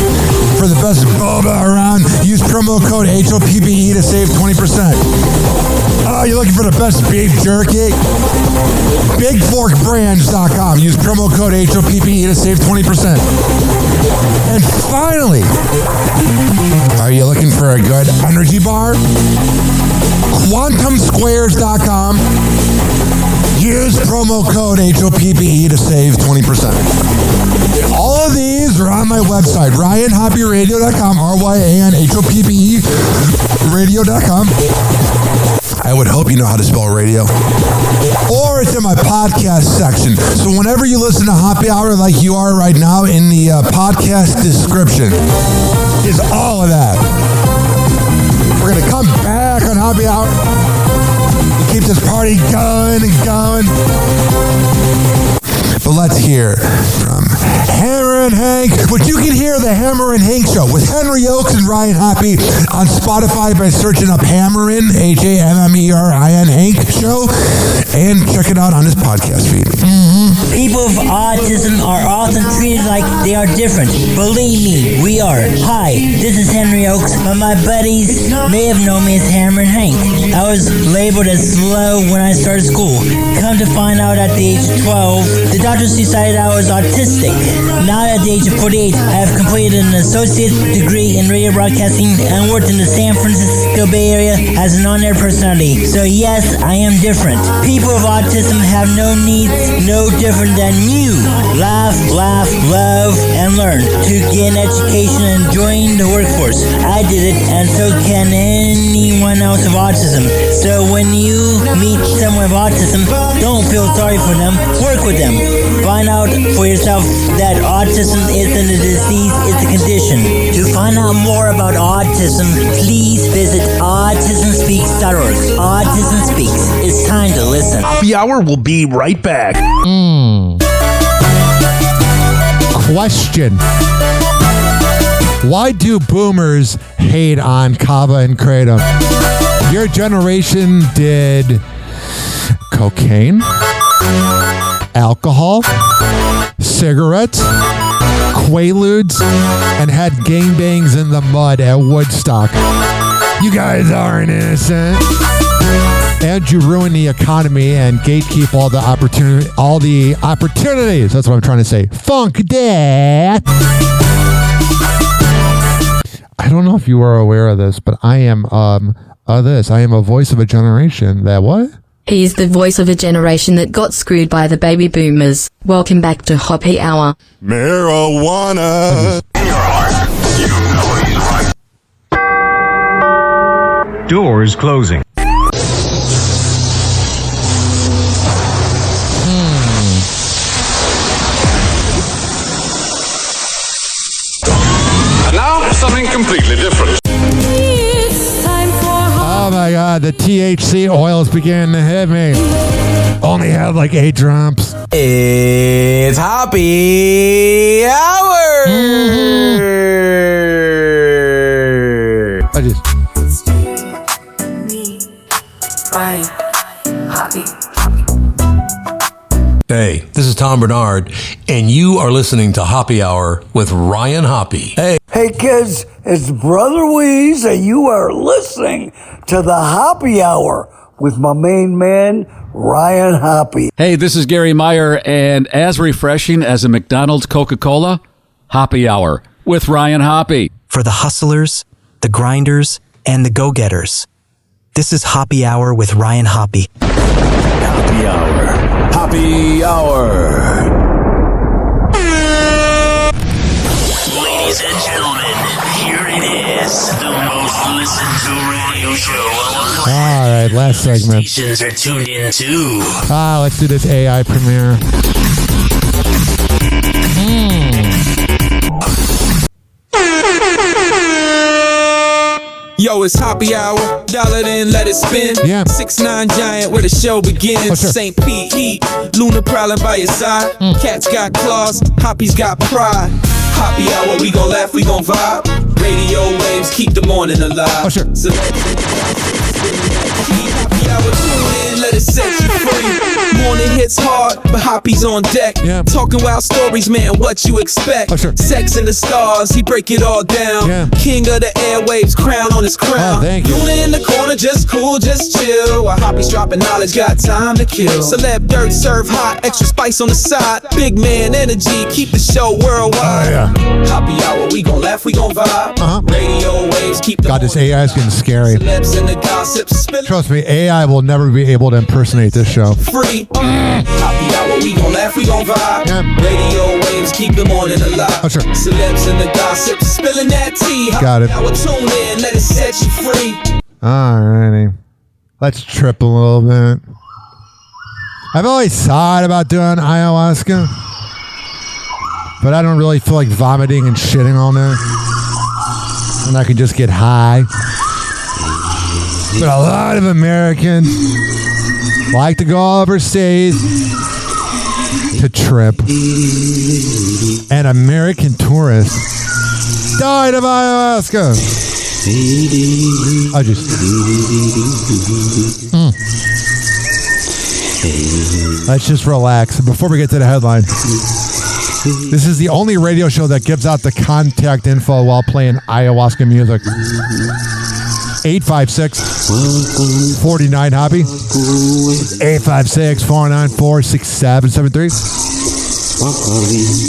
For the best boba around, use promo code HOPPE to save 20%. Oh, you're looking for the best beef jerky? BigForkBrands.com. Use promo code HOPPE to save 20%. And finally, are you looking for a good energy bar? QuantumSquares.com. Use promo code HOPPE to save 20%. All of these are on my website, RyanHoppyRadio.com, RYANHOPPE radio.com. I would hope you know how to spell radio. Or it's in my podcast section. So whenever you listen to Happy Hour like you are right now, in the podcast description is all of that. We're going to come back on Happy Hour. Keep this party going and going. But let's hear from Hammer and Hank, which you can hear the Hammer and Hank Show with Henry Oakes and Ryan Hoppe on Spotify by searching up Hammerin, HAMMERIN Hank Show, and check it out on his podcast feed. People with autism are often treated like they are different. Believe me, we are. Hi, this is Henry Oakes, but my buddies may have known me as Hammer and Hank. I was labeled as slow when I started school. Come to find out at the age of 12, the doctors decided I was autistic. Now at the age of 48, I have completed an associate degree in radio broadcasting and worked in the San Francisco Bay Area as an on-air personality. So yes, I am different. People with autism have no needs, no different than you. Laugh, love, and learn to get an education and join the workforce. I did it, and so can anyone else with autism. So when you meet someone with autism, don't feel sorry for them. Work with them. Find out for yourself that autism isn't a disease, it's a condition. To find out more about autism, please visit autismspeaks.org. Autism Speaks. It's time to listen. Happy Hour will be right back. Question. Why do boomers hate on Kava and Kratom? Your generation did cocaine, alcohol, cigarettes, Quaaludes, and had gangbangs in the mud at Woodstock. You guys aren't innocent. And you ruin the economy and gatekeep all the opportunities. That's what I'm trying to say. Funk that. I don't know if you are aware of this, but I am I am a voice of a generation that what? He's the voice of a generation that got screwed by the baby boomers. Welcome back to Hoppe Hour. Marijuana. In your heart, you know he's right. Doors closing. And now, something completely different. Oh my God, the THC oils began to hit me. Only had like 8 drops. It's Happy Hour. I just. Hey, this is Tom Bernard, and you are listening to Happy Hour with Ryan Hoppe. Hey. Hey kids, it's Brother Weeze, and you are listening to the Happy Hour with my main man, Ryan Hoppe. Hey, this is Gary Meyer, and as refreshing as a McDonald's Coca-Cola, Happy Hour with Ryan Hoppe. For the hustlers, the grinders, and the go-getters. This is Happy Hour with Ryan Hoppe. Happy Hour. Happy Hour. Ladies and gentlemen, here it is, the most listened to radio show on the All right, last segment. stations are tuned in to. Let's do this AI premiere. Yo, it's Happy Hour. Dial it in, let it spin. Yeah. 6'9" giant where the show begins. St. Pete heat, Luna prowling by your side. Cats got claws, Hoppy's got pride. Happy Hour, we gon' laugh, we gon' vibe. Radio waves keep the morning alive. So Happy Hour, tune in, let it set you free. Morning hits hard, but Hoppy's on deck. Talking wild stories, man, what you expect? Sex in the stars, he break it all down. King of the airwaves, crown on his crown. Luna in the corner, just cool, just chill. While Hoppy's dropping knowledge, got time to kill. Celeb dirt, serve hot, extra spice on the side. Big man energy, keep the show worldwide. Happy Hour, we gon' laugh, we gon' vibe. Radio waves, keep the God, this AI is getting scary. celebs in the gossip, spill Trust me, AI will never be able to impersonate this show. free. Happy Hour, we gon' laugh, we gon' vibe. Radio waves, keep the morning alive. Celebs in the gossip, spilling that tea. Got it. Happy Hour, tune in, let it set you free. Alrighty. Let's trip a little bit. I've always thought about doing ayahuasca, but I don't really feel like vomiting and shitting all night. And I can just get high. But a lot of Americans like to go overseas to trip. And American tourists died of ayahuasca. I just... Let's just relax. Before we get to the headline, this is the only radio show that gives out the contact info while playing ayahuasca music. 856-49-HOPPY. 856-494-6773.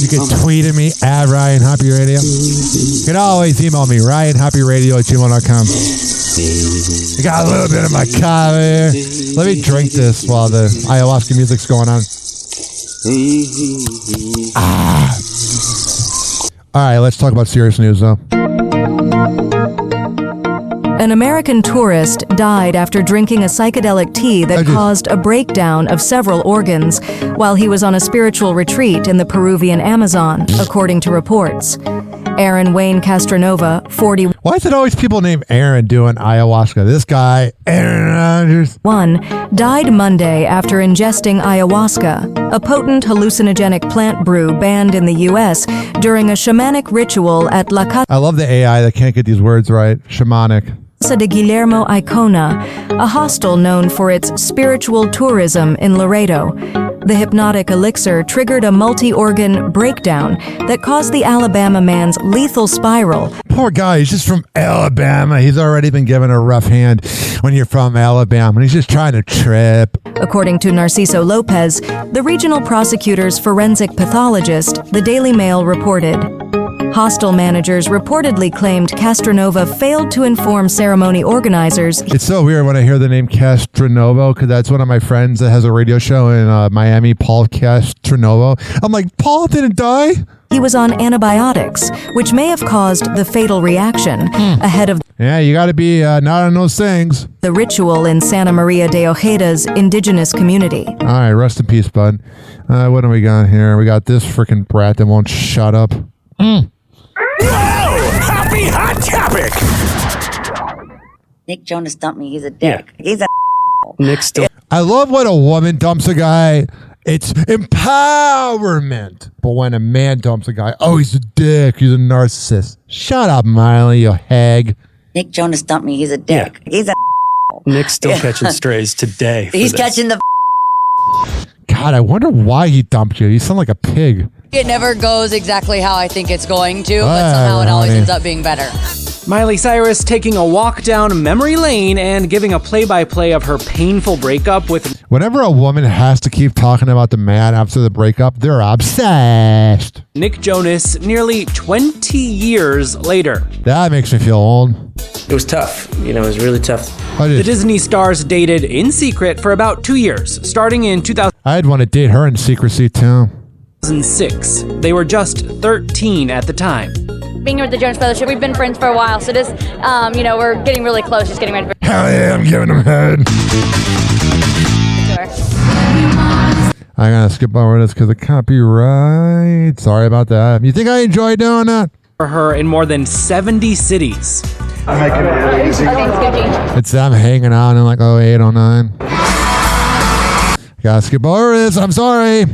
You can tweet at me at Ryan Hoppe Radio. You can always email me, RyanHoppeRadio@gmail.com. I got a little bit of my coffee. Let me drink this while the ayahuasca music's going on. All right, let's talk about serious news, though. An American tourist died after drinking a psychedelic tea that caused a breakdown of several organs while he was on a spiritual retreat in the Peruvian Amazon, according to reports. Aaron Wayne Castronova, 41, Why is it always people named Aaron doing ayahuasca? This guy, Aaron Rodgers. died Monday after ingesting ayahuasca, a potent hallucinogenic plant brew banned in the U.S. during a shamanic ritual at La Casa I love the AI that can't get these words right. Shamanic. de Guillermo Icona, a hostel known for its spiritual tourism in Laredo. The hypnotic elixir triggered a multi-organ breakdown that caused the Alabama man's lethal spiral. Poor guy, he's just from Alabama. He's already been given a rough hand when you're from Alabama, and he's just trying to trip. According to Narciso Lopez, the regional prosecutor's forensic pathologist, the Daily Mail reported. Hostel managers reportedly claimed Castronova failed to inform ceremony organizers. It's so weird when I hear the name Castronovo, because that's one of my friends that has a radio show in Miami, Paul Castronovo. I'm like, Paul didn't die? He was on antibiotics, which may have caused the fatal reaction ahead of Yeah, you got to be not on those things. the ritual in Santa Maria de Ojeda's indigenous community. All right, rest in peace, bud. What do we got here? We got this freaking brat that won't shut up. Whoa! Happy hot topic! Nick Jonas dumped me. He's a dick. He's a Nick still. I love when a woman dumps a guy. It's empowerment. But when a man dumps a guy, oh, he's a dick. He's a narcissist. Shut up, Miley, you hag. Nick Jonas dumped me. He's a dick. He's a Nick's still catching strays today. He's catching the God, I wonder why he dumped you. You sound like a pig. It never goes exactly how I think it's going to, but somehow it always ends up being better. Miley Cyrus taking a walk down memory lane and giving a play-by-play of her painful breakup with... Whenever a woman has to keep talking about the man after the breakup, they're obsessed. Nick Jonas nearly 20 years later. That makes me feel old. It was tough. It was really tough. The Disney stars dated in secret for about 2 years, starting in 2006. I'd want to date her in secrecy, too. They were just 13 at the time. Being here with the Jonas Brothers, we've been friends for a while, so this, we're getting really close, just getting ready for... Hell yeah, I'm giving him head. I gotta skip over this because of copyright. Sorry about that. You think I enjoy doing that? For her in more than 70 cities. I'm making it easy. It's them hanging out in like 08, 09. Gotta skip over this. I'm sorry.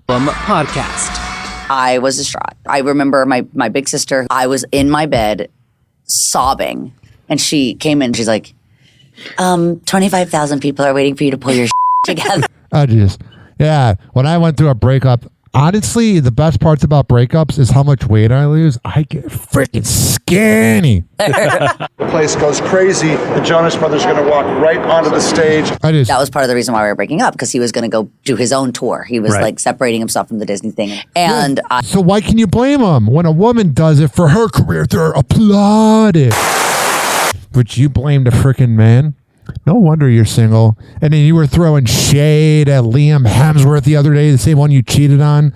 Podcast. I was distraught. I remember my big sister, I was in my bed sobbing, and she came in, she's like, 25,000 people are waiting for you to pull your together. Oh, jeez. Yeah, when I went through a breakup, honestly, the best parts about breakups is how much weight I lose. I get freaking skinny. The place goes crazy. The Jonas Brothers are going to walk right onto the stage. That was part of the reason why we were breaking up, because he was going to go do his own tour. He was like separating himself from the Disney thing. And so why can you blame him? When a woman does it for her career, they're applauded. But you blame the freaking man? No wonder you're single. And then you were throwing shade at Liam Hemsworth the other day, the same one you cheated on.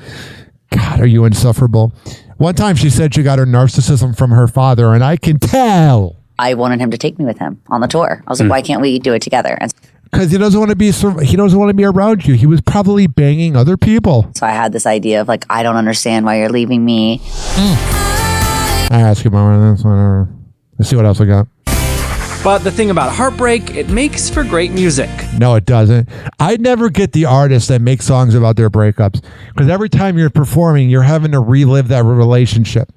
God, are you insufferable? One time she said she got her narcissism from her father, and I can tell. I wanted him to take me with him on the tour. I was like, why can't we do it together? And because he doesn't want to be around you. He was probably banging other people. so I had this idea of like, I don't understand why you're leaving me. I ask you about this, whatever. Let's see what else I got. But the thing about heartbreak, it makes for great music. No, it doesn't. I never get the artists that make songs about their breakups, because every time you're performing, you're having to relive that relationship.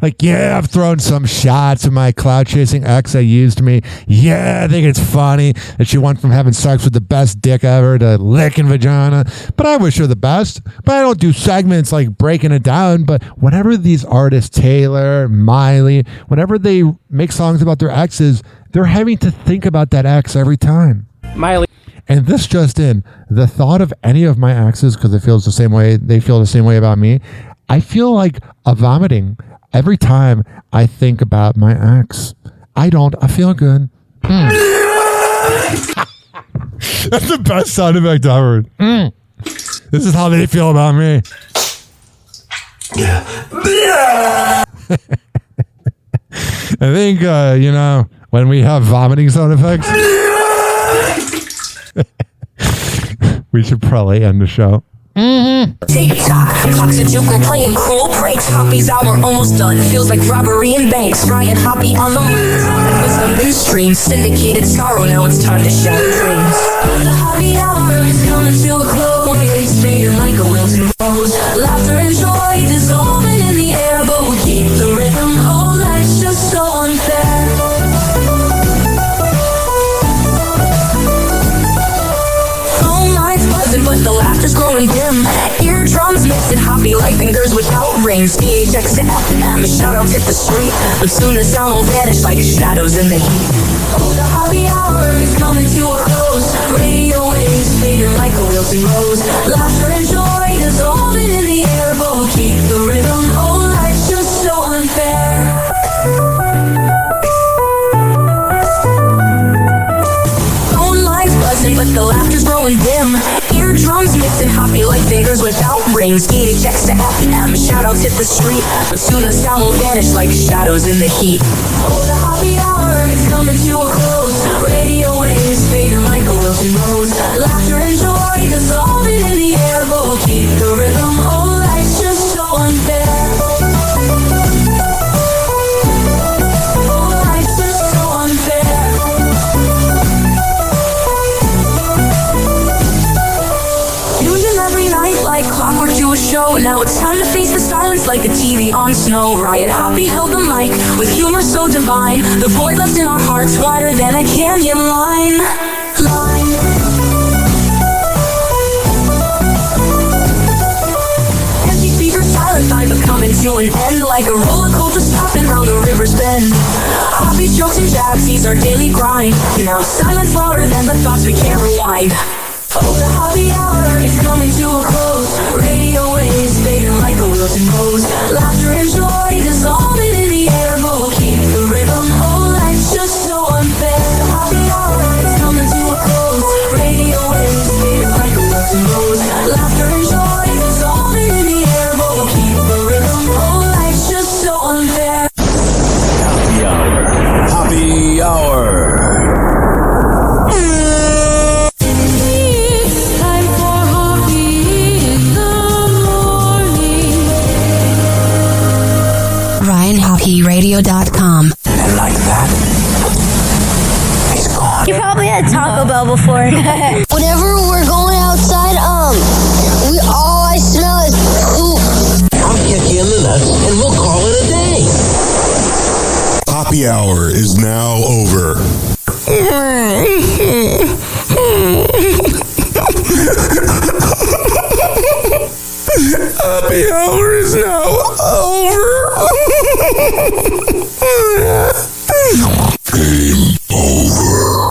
Like, yeah, I've thrown some shots at my cloud-chasing ex that used me. Yeah, I think it's funny that she went from having sex with the best dick ever to licking vagina. But I wish her the best. But I don't do segments like breaking it down. But whenever these artists, Taylor, Miley, whenever they make songs about their exes, they're having to think about that ex every time. Miley. And this just in, the thought of any of my exes, because they feel the same way about me, I feel like a vomiting. Every time I think about my ex, I feel good. That's the best sound effect ever. This is how they feel about me. I think, when we have vomiting sound effects, we should probably end the show. TikTok, clocks a joke, we're playing cruel pranks. Hoppy's hour almost done. Feels like robbery in banks. Ryan Hoppe on the move. With some new streams, syndicated sorrow. Now it's time to shatter dreams. The Hoppe hour is coming to a close. It's fading like a wilted rose. Laughter and joy dissolving in the air, but we'll keep the rhythm. Oh, life's just so unfair. But the laughter's growing dim. Eardrums mixing Hoppe like fingers without rings. DHX to FM, shoutouts hit the street. But soon the sound will vanish like shadows in the heat. Oh, the Hoppe hour is coming to a close. Radio waves fading like a wilting rose. Laughter and joy dissolving in the air, but we'll keep the rhythm. Oh, life's just so unfair. But the laughter's growing dim. Eardrums mixing Hoppe like fingers without rings. DHX to FM, shoutouts hit the street. But soon the sound will vanish like shadows in the heat. Oh, the Hoppe hour is coming to a close. Radio waves fading like a wilting rose. Laughter and joy dissolving in the air, but we'll keep the rhythm. Oh, life's just so unfair. Oh, life's just so unfair. Every night like clockwork to a show. Now it's time to face the silence like a TV on snow. Ryan Hoppe held the mic with humor so divine. The void left in our hearts wider than a canyon line. Empty speakers silent, time but coming to an end. Like a roller coaster stopping round the river's bend. Hoppe's jokes and jabs, these are daily grind. Now silence louder than the thoughts we can't rewind. Oh, the Hoppe hour is coming to a close. Radio waves fading like a wilting rose. Laughter and joy dissolving in the air, but we'll keep the rhythm. Oh, life's just so unfair. The Hoppe hour is coming to a close. Radio waves fading like a wilting rose. Laughter and joy dissolving in the air, but we'll keep the rhythm. Oh, life's just so unfair. Hoppe hour. Hoppe hour. RyanHoppeRadio.com. And like that, he's gone. You probably had Taco Bell before. Whenever we're going outside, all I smell is poop. I'll kick you in the nuts and we'll call it a day. Hoppe hour is now over. Hoppe hour is now over. Game over.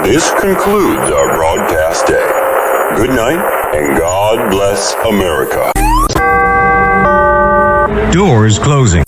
This concludes our broadcast day. Good night and God bless America. Doors closing.